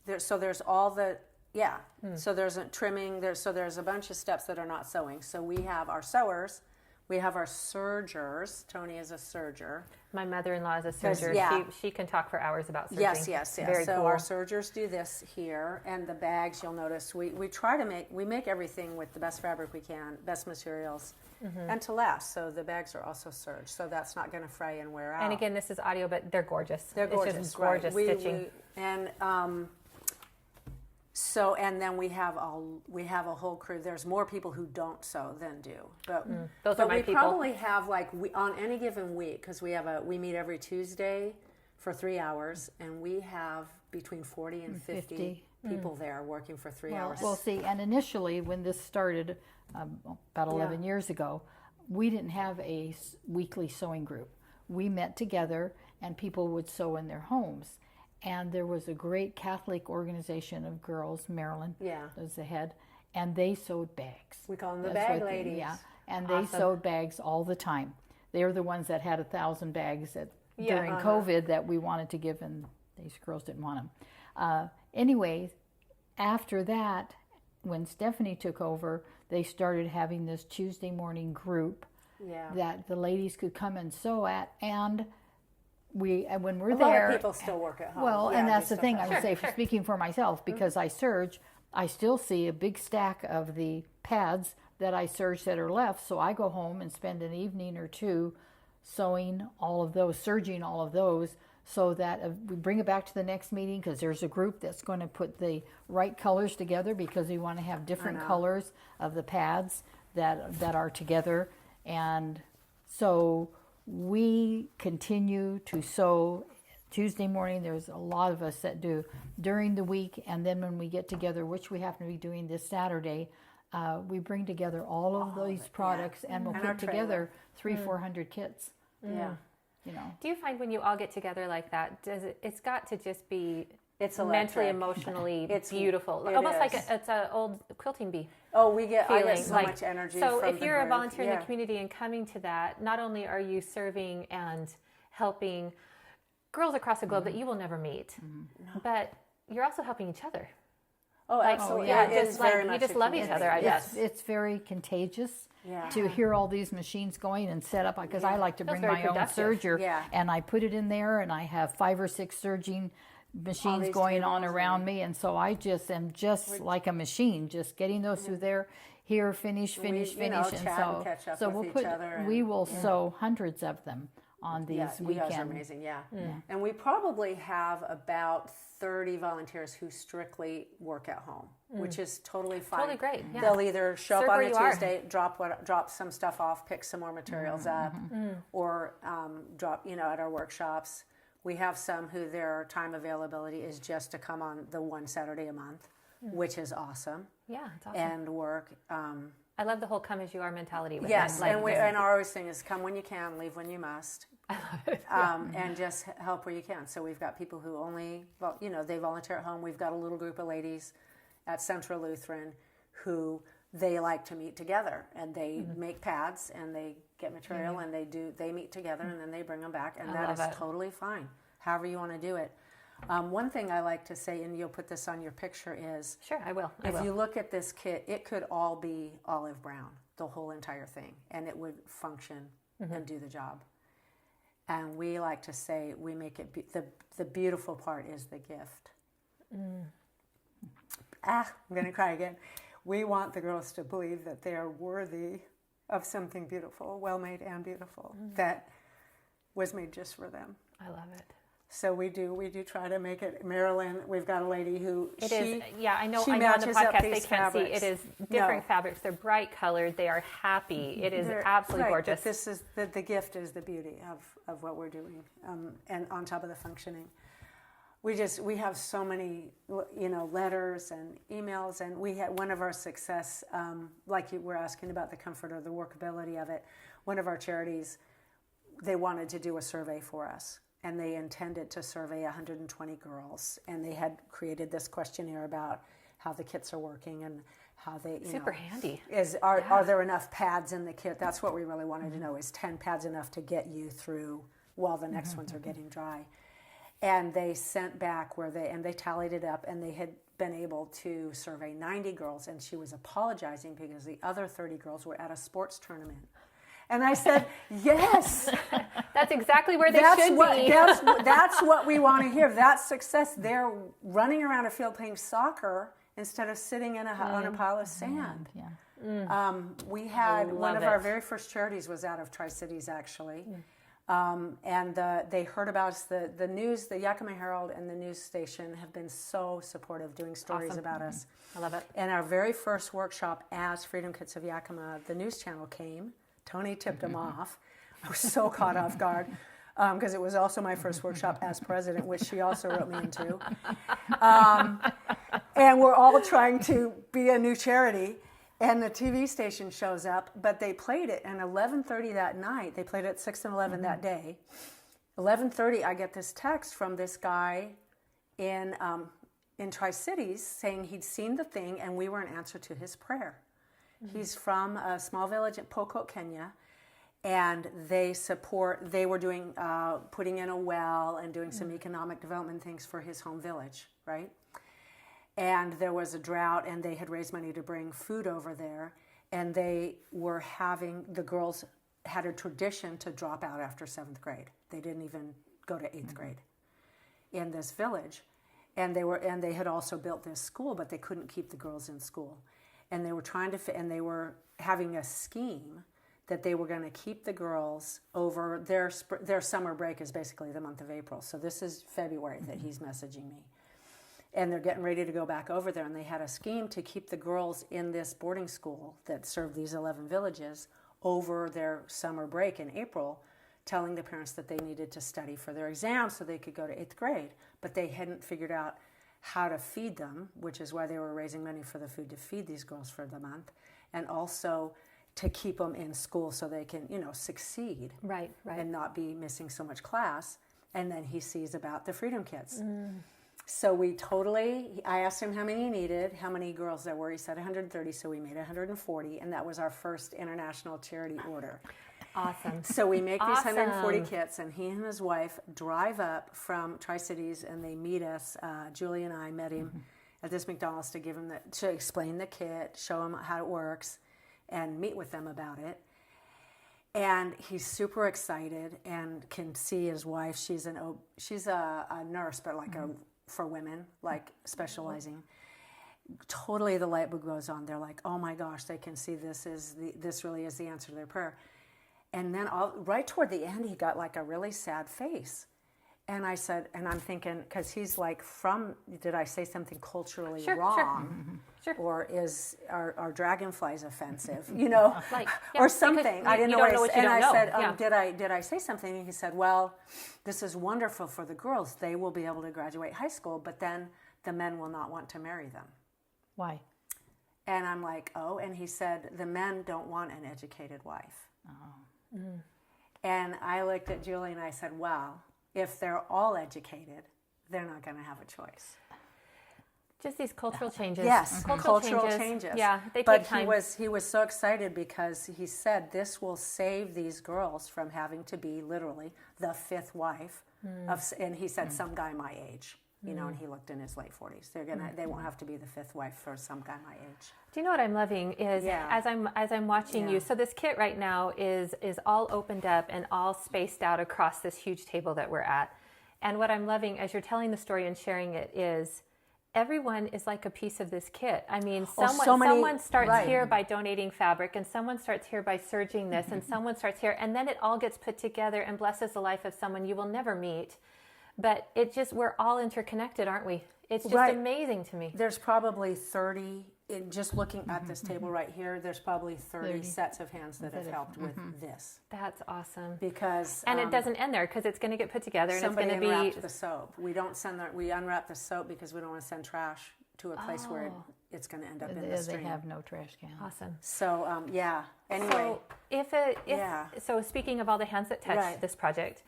There's all the, So there's a trimming. There's a bunch of steps that are not sewing. So we have our sewers. We have our sergers. Toni is a serger. My mother-in-law is a serger. She can talk for hours about serging. Yes. Very so cool. our sergers do this here, and the bags, you'll notice, we try to make everything with the best fabric we can, best materials, and to last. So the bags are also serged, so that's not going to fray and wear out. And again, this is audio, but they're gorgeous. They're gorgeous. It's just gorgeous stitching. And then we have a whole crew. There's more people who don't sew than do, but Those are my we people. probably have on any given week, because we meet every Tuesday for 3 hours, and we have between 40 and 50 people there working for 3 hours. Well, see, and initially when this started about 11 years ago, we didn't have a weekly sewing group. We met together, and people would sew in their homes. And there was a great Catholic organization of girls, Maryland was the head, and they sewed bags. We call them the bag ladies. And they sewed bags all the time. They're the ones that had 1,000 bags during COVID that we wanted to give, and these girls didn't want them. Anyway, after that, when Stephanie took over, they started having this Tuesday morning group that the ladies could come and sew at, and when we're a there, lot of people still work at home. Well, and that's the thing. I would say, speaking for myself, because I serge, I still see a big stack of the pads that I serge that are left. So I go home and spend an evening or two sewing all of those, serging all of those, so that we bring it back to the next meeting, because there's a group that's going to put the right colors together, because we want to have different colors of the pads that are together. And so we continue to sew Tuesday morning. There's a lot of us that do during the week, and then when we get together, which we happen to be doing this Saturday, we bring together all of these products, and we'll put together 300-400 kits. Do you find when you all get together like that, it's got to just be It's mentally, electric. emotionally It's beautiful, it almost is. like it's an old quilting bee. Oh, I get so Like, much energy. So from if the you're a group. volunteer in the community and coming to that, not only are you serving and helping girls across the globe that you will never meet, but you're also helping each other. Oh, absolutely. Yeah, It just is like very you much just a love each community. other, I guess. It's very contagious Yeah. to hear all these machines going and set up, because I like to bring very my own productive. serger, Yeah. and I put it in there, and I have 5 or 6 serging machines these going on tables around me, and so I just am like a machine, just getting those through there. Here, finish, you finish, know, and chat and catch up so with we'll each other we and- will sew hundreds of them on these Yeah, you guys are weekends. amazing, And we probably have about 30 volunteers who strictly work at home, which is totally fine. Totally great, yeah. They'll either show Serve up on where a you are. Tuesday, drop some stuff off, pick some more materials up, or drop, at our workshops. We have some who their time availability is just to come on the one Saturday a month, which is awesome, Yeah, it's awesome. and work. I love the whole come as you are mentality with Yes, it. Like, and our always thing is come when you can, leave when you must. I love it. And just help where you can. So we've got people who they volunteer at home. We've got a little group of ladies at Central Lutheran who they like to meet together, and they make pads, and they get material, and they meet together, and then they bring them back, and that is love it. totally fine. However you want to do it. One thing I like to say, and you'll put this on your picture, is Sure, I will. if you look at this kit, it could all be olive brown, the whole entire thing, and it would function and do the job. And we like to say we make it the beautiful part is the gift. I'm going to cry again. We want the girls to believe that they are worthy of something beautiful, well made and beautiful, that was made just for them. I love it. So we do try to make it. Marilyn, we've got a lady who It is. Yeah, I know. she I know on the matches up podcast they these can't see. fabrics. It is different fabrics. They're bright colored. They are happy. It is They're- absolutely right, gorgeous. But this is the gift is the beauty of what we're doing, and on top of the functioning. We have so many letters and emails, and we had one of our success, like you were asking about the comfort or the workability of it. One of our charities, they wanted to do a survey for us and they intended to survey 120 girls, and they had created this questionnaire about how the kits are working and how they, Super handy. Are there enough pads in the kit? That's what we really wanted to know, is 10 pads enough to get you through while the next ones are getting dry. And they sent back and they tallied it up, and they had been able to survey 90 girls, and she was apologizing because the other 30 girls were at a sports tournament. And I said, yes. That's exactly where they should be. That's what we want to hear. That's success. They're running around a field playing soccer instead of sitting on a pile of sand. Yeah. We had one of our very first charities was out of Tri-Cities, actually. And they heard about us. The news, the Yakima Herald and the news station have been so supportive, doing stories about us. I love it. And our very first workshop as Freedom Kits of Yakima, the news channel came. Toni tipped them off. I was so caught off guard because it was also my first workshop as president, which she also wrote me into. And we're all trying to be a new charity. And the TV station shows up, but they played it at 11:30 that night. They played it at 6 and 11 that day. 11:30, I get this text from this guy in Tri-Cities saying he'd seen the thing and we were an answer to his prayer. He's from a small village in Pokot, Kenya, and they were doing, putting in a well and doing some economic development things for his home village, right? And there was a drought, and they had raised money to bring food over there, and the girls had a tradition to drop out after 7th grade. They didn't even go to 8th grade in this village. And they had also built this school, but they couldn't keep the girls in school. And they were and they were having a scheme that they were going to keep the girls over their summer break is basically the month of April. So this is February that he's messaging me. And they're getting ready to go back over there. And they had a scheme to keep the girls in this boarding school that served these 11 villages over their summer break in April, telling the parents that they needed to study for their exams so they could go to 8th grade. But they hadn't figured out how to feed them, which is why they were raising money for the food to feed these girls for the month, and also to keep them in school so they can, succeed. Right. And not be missing so much class. And then he sees about the Freedom Kits. So I asked him how many he needed, how many girls there were. He said 130, so we made 140, and that was our first international charity order. Awesome. So we make these 140 kits, and he and his wife drive up from Tri-Cities, and they meet us. Julie and I met him at this McDonald's to explain the kit, show him how it works, and meet with them about it. And he's super excited and can see his wife. She's a nurse, but for women, specializing. Totally, the light bulb goes on. They're like, "Oh my gosh!" They can see this really is the answer to their prayer. And then right toward the end, he got a really sad face. And I said, and I'm thinking, because he's did I say something culturally wrong? Sure. Or are dragonflies offensive? Or something. I didn't know what I said. And I said, did I say something? And he said, well, this is wonderful for the girls. They will be able to graduate high school, but then the men will not want to marry them. Why? And I'm like, oh. And he said, the men don't want an educated wife. Oh. Mm. And I looked at Julie and I said, well, if they're all educated, they're not going to have a choice. Just these cultural changes. Yes, cultural changes. Yeah, they take time. But he was so excited because he said this will save these girls from having to be literally the fifth wife and he said some guy my age. And he looked in his late 40s. They won't have to be the fifth wife for some guy my age. Do you know what I'm loving is as I'm watching you. So this kit right now is all opened up and all spaced out across this huge table that we're at. And what I'm loving as you're telling the story and sharing it is everyone is like a piece of this kit. I mean, someone starts here by donating fabric, and someone starts here by serging this, and someone starts here, and then it all gets put together and blesses the life of someone you will never meet. But we're all interconnected, aren't we? It's just amazing to me. There's probably 30, just looking at this table right here, there's probably 30 sets of hands that have helped with this. That's awesome. Because and it doesn't end there because it's going to get put together and it's going to be... Somebody unwrapped the soap. We unwrap the soap because we don't want to send trash to a place where it's going to end up in the stream. They have no trash can. Awesome. So, anyway. So, so speaking of all the hands that touch this project,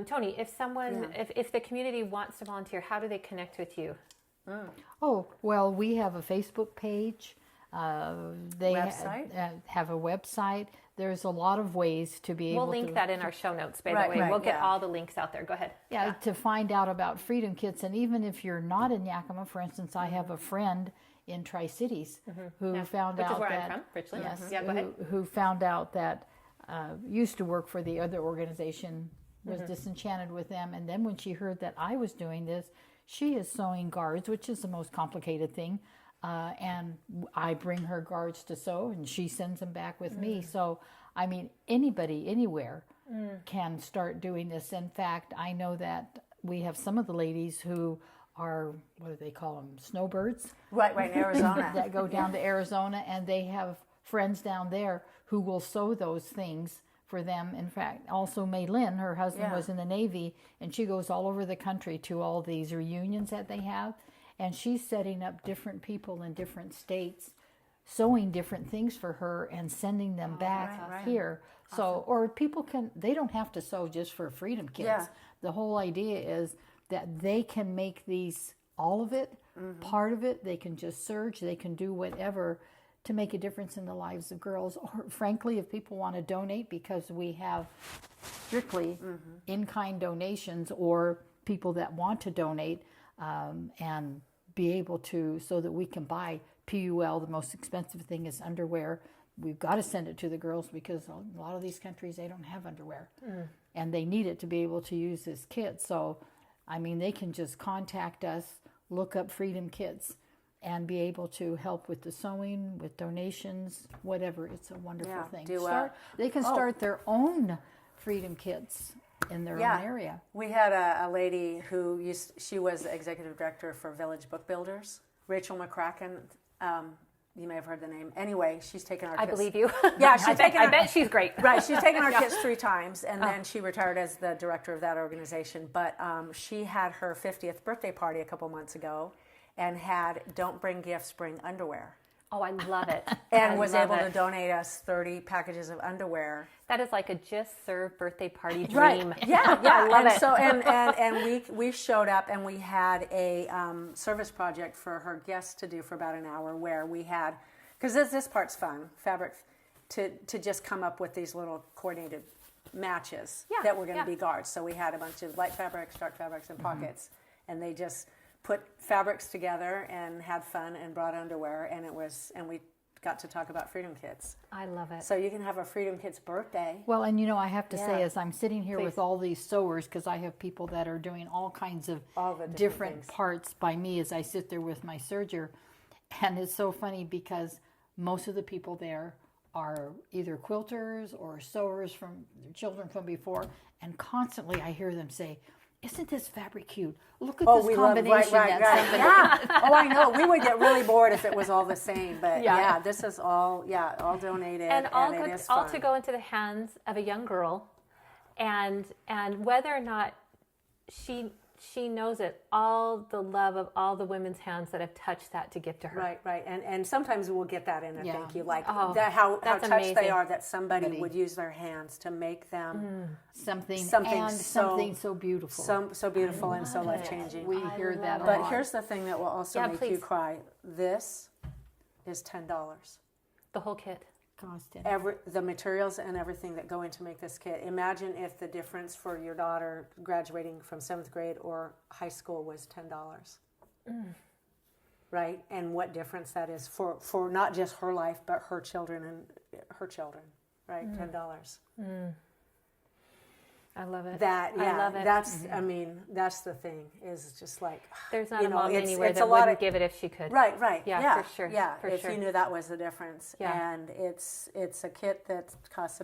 Toni, if someone, if the community wants to volunteer, how do they connect with you? Oh, well, we have a Facebook page. They have a website. There's a lot of ways to be able to... We'll link that in our show notes, by the way. We'll get all the links out there. Go ahead. Yeah, to find out about Freedom Kits. And even if you're not in Yakima, for instance, I have a friend in Tri-Cities who found out where that... I'm from, Richland. Yes, Yeah, go ahead. Who found out that used to work for the other organization, was disenchanted with them. And then when she heard that I was doing this, she is sewing guards, which is the most complicated thing. And I bring her guards to sew, and she sends them back with me. So, I mean, anybody, anywhere can start doing this. In fact, I know that we have some of the ladies who are, what do they call them, snowbirds? Right, in Arizona. That go down to Arizona, and they have friends down there who will sew those things for them. In fact, also May Lynn, her husband was in the Navy, and she goes all over the country to all these reunions that they have. And she's setting up different people in different states, sewing different things for her and sending them back here. So, or people they don't have to sew just for Freedom Kits. Yeah. The whole idea is that they can make these, all of it, part of it. They can just serge, they can do whatever to make a difference in the lives of girls. Or frankly, if people want to donate, because we have strictly in-kind donations, or people that want to donate and be able to, so that we can buy PUL. The most expensive thing is underwear. We've got to send it to the girls because a lot of these countries, they don't have underwear. And they need it to be able to use this kit. So, I mean, they can just contact us, look up Freedom Kits, and be able to help with the sewing, with donations, whatever. It's a wonderful thing. They can start their own Freedom Kits in their own area. We had a lady who she was the executive director for Village Book Builders, Rachel McCracken. You may have heard the name. Anyway, she's taken our kits. I believe you. Yeah, I bet she's great. Right, she's taken our kits 3 times, and then she retired as the director of that organization. But she had her 50th birthday party a couple months ago, and had Don't Bring Gifts, Bring Underwear. Oh, I love it. And was able to donate us 30 packages of underwear. That is like a just served birthday party dream. Right. Yeah. I love it. So, and we showed up, and we had a service project for her guests to do for about an hour, where we had, because this part's fun, fabric, to just come up with these little coordinated matches that were going to be guards. So we had a bunch of light fabrics, dark fabrics, and pockets, and they just put fabrics together and had fun and brought underwear, and we got to talk about Freedom Kits. I love it. So you can have a Freedom Kits birthday. Well, and I have to say, as I'm sitting here with all these sewers, because I have people that are doing all kinds of different parts by me as I sit there with my serger, and it's so funny because most of the people there are either quilters or sewers from children from before, and constantly I hear them say, "Isn't this fabric cute? Look at this combination." Right. Oh, I know. We would get really bored if it was all the same. But this is all donated, and it is fun. all to go into the hands of a young girl, and whether or not she knows it, all the love of all the women's hands that have touched that to give to her. Right. And sometimes we'll get that in a thank you, like how touched amazing. they are that somebody would use their hands to make them something so beautiful. So beautiful and so life-changing. We hear that a But lot. here's the thing that will also make you cry. This is $10. The whole kit. The materials and everything that go in to make this kit. Imagine if the difference for your daughter graduating from 7th grade or high school was $10. Right? And what difference that is for not just her life, but her children and her children. Right? $10. I love it. I love it. That's, I mean, that's the thing, is just like, there's not a mom anywhere that wouldn't give it if she could. Right. Yeah, for sure. Yeah, for if sure. you knew that was the difference. Yeah. And it's a kit that costs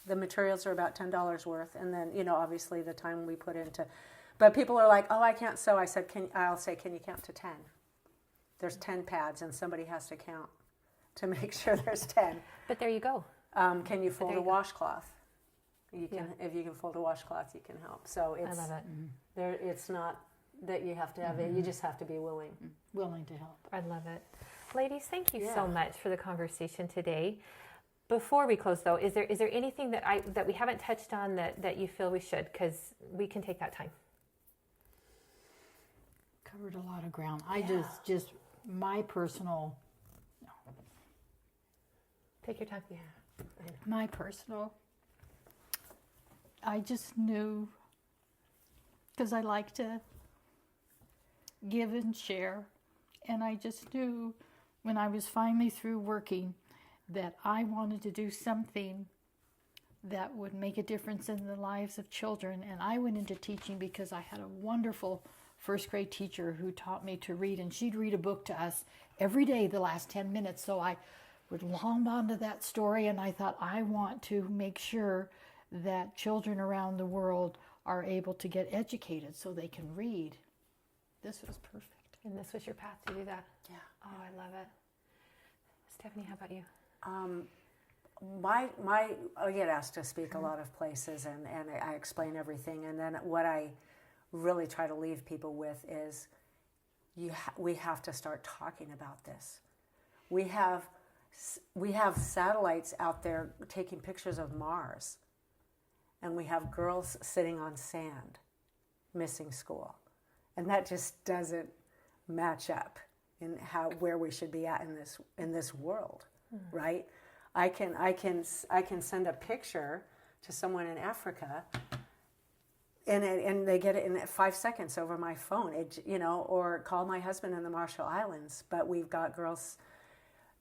the materials are about $10 worth. And then, obviously the time we put into, but people are like, oh, I can't sew. I said, I'll say, can you count to 10? There's 10 pads and somebody has to count to make sure there's 10. But there you go. Can you fold a washcloth? You can, if you can fold a washcloth, you can help. So I love it. It's not that you have to have it. You just have to be willing to help. I love it. Ladies, thank you so much for the conversation today. Before we close, though, is there anything that we haven't touched on that you feel we should? Because we can take that time. Covered a lot of ground. I just my personal. Take your time. Yeah. My personal. I just knew, because I like to give and share, and I just knew when I was finally through working that I wanted to do something that would make a difference in the lives of children. And I went into teaching because I had a wonderful first grade teacher who taught me to read, and she'd read a book to us every day the last 10 minutes. So I would latch onto that story, and I thought, I want to make sure that children around the world are able to get educated so they can read. This was perfect. And this was your path to do that? Yeah. Oh, I love it. Stephanie, how about you? I get asked to speak a lot of places, and I explain everything. And then what I really try to leave people with is we have to start talking about this. We have satellites out there taking pictures of Mars, and we have girls sitting on sand missing school, and that just doesn't match up in where we should be at in this world. Right? I can send a picture to someone in Africa, and they get it in 5 seconds over my phone. Or call my husband in the Marshall Islands. But we've got girls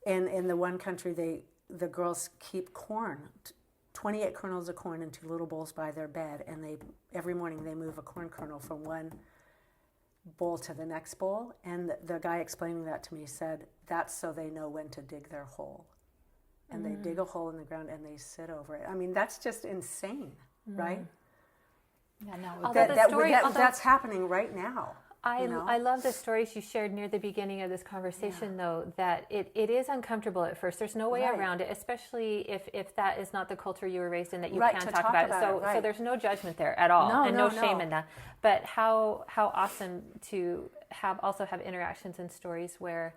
in the one country. The girls keep corn, 28 kernels of corn in 2 little bowls by their bed, and every morning they move a corn kernel from one bowl to the next bowl. And the guy explaining that to me said, that's so they know when to dig their hole. And they dig a hole in the ground and they sit over it. I mean, that's just insane, right? Yeah, no, that's happening right now. I love the stories you shared near the beginning of this conversation, though, that it is uncomfortable at first. There's no way around it, especially if that is not the culture you were raised in, that you can't talk about it. So there's no judgment there at all, and no shame in that. But how awesome to also have interactions and stories where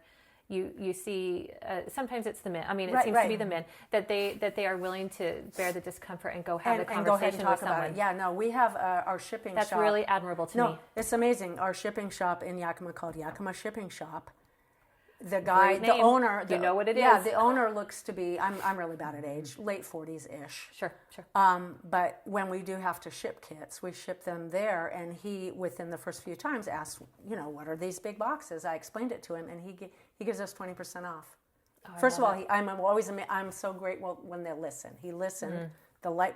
you see, sometimes it's the men. I mean, it seems to be the men that they are willing to bear the discomfort and go have a conversation with someone. About it. Yeah, no, we have our shipping shop. That's really admirable to me. No, it's amazing. Our shipping shop in Yakima called Yakima Shipping Shop. The guy, the owner, you know what it is. Yeah, the owner looks to be. I'm really bad at age, late 40s-ish. Sure. But when we do have to ship kits, we ship them there. And he, within the first few times, asked, what are these big boxes? I explained it to him, and he gives us 20% off. First of all, I'm so grateful when they listen. He listened. The light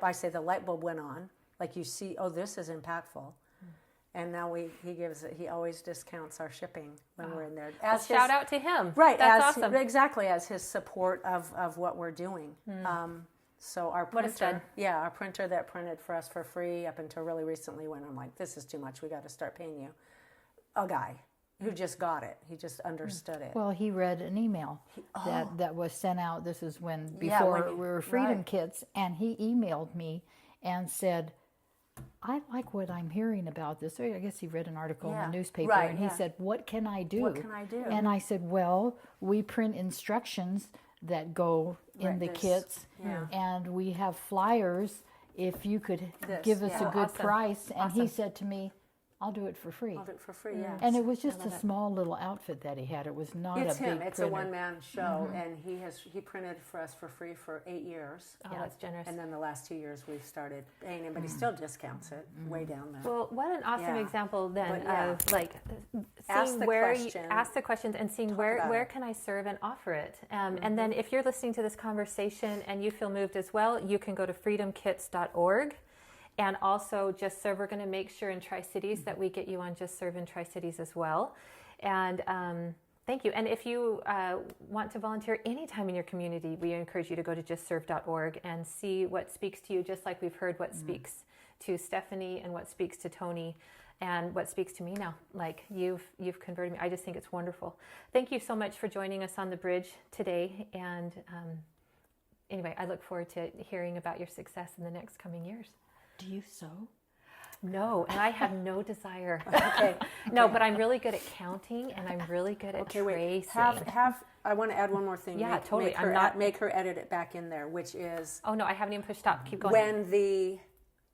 bulb went on. Like you see, this is impactful. And now he always discounts our shipping when we're in there. Shout out to him. Right. That's awesome. Exactly, as his support of what we're doing. So our printer, our printer that printed for us for free up until really recently, when I'm like, this is too much, we got to start paying you. A guy who just got it. He just understood it. Well, he read an email that was sent out. This is before we were Freedom Kits, and he emailed me and said, I like what I'm hearing about this. I guess he read an article in the newspaper, and he said, what can I do? What can I do? And I said, well, we print instructions that go in the kits, and we have flyers if you could give us a good price. And he said to me, I'll do it for free. I'll do it for free, yeah. And it was just a small little outfit that he had. It was not a big printer. It's a one-man show, and he printed for us for free for 8 years. Oh, that's generous. And then the last 2 years we've started paying him, but he still discounts it way down there. Well, what an awesome example then of ask seeing ask the questions and seeing where can I serve and offer it. And then if you're listening to this conversation and you feel moved as well, you can go to freedomkits.org. And also Just Serve, we're going to make sure in Tri-Cities that we get you on Just Serve in Tri-Cities as well. And thank you. And if you want to volunteer anytime in your community, we encourage you to go to justserve.org and see what speaks to you, just like we've heard what speaks to Stephanie and what speaks to Toni and what speaks to me now. Like you've converted me. I just think it's wonderful. Thank you so much for joining us on the bridge today. And anyway, I look forward to hearing about your success in the next coming years. Do you sew? No, and I have no desire. Okay. No, but I'm really good at counting, and I'm really good at Okay, tracing. wait. I want to add one more thing. Yeah, totally. Make her edit it back in there, which is Oh no, I haven't even pushed stop. Keep going. when the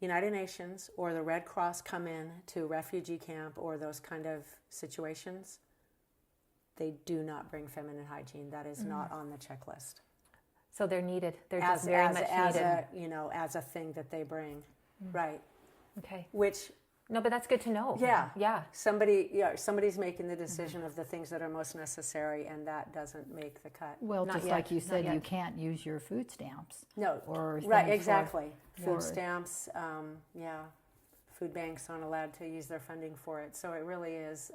United Nations or the Red Cross come in to refugee camp or those kind of situations, they do not bring feminine hygiene. That is not on the checklist. So they're needed. They're just very much needed. As a thing that they bring, right? Okay. Which No, but that's good to know. Yeah. Yeah. Somebody's making the decision of the things that are most necessary, and that doesn't make the cut. Well, Not just yet, like you not said, yet. you can't use your food stamps. No, Or right, things exactly. for- Food stamps, food banks aren't allowed to use their funding for it. So it really is,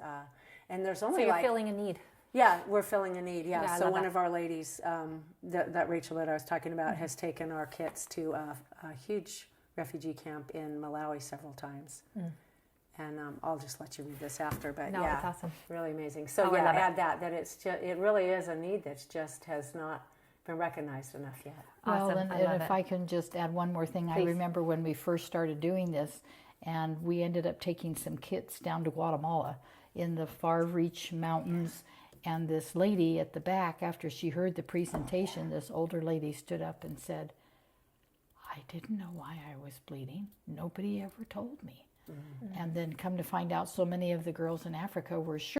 and there's So only you're filling a need. yeah, we're filling a need. Yeah, Yeah, I so love one that. of our ladies, that Rachel that I was talking about, has taken our kits to a huge refugee camp in Malawi several times. And I'll just let you read this after, but No, yeah, it's awesome. really amazing. So Oh, I yeah, love it. add that it's just, it really is a need that just has not been recognized enough yet. Well, Awesome. and, I and love if it. I can just add one more thing, I Please. remember when we first started doing this, and we ended up taking some kits down to Guatemala in the far reach mountains. And this lady at the back, after she heard the presentation, this older lady stood up and said, "I didn't know why I was bleeding. Nobody ever told me." And then come to find out, so many of the girls in Africa were sure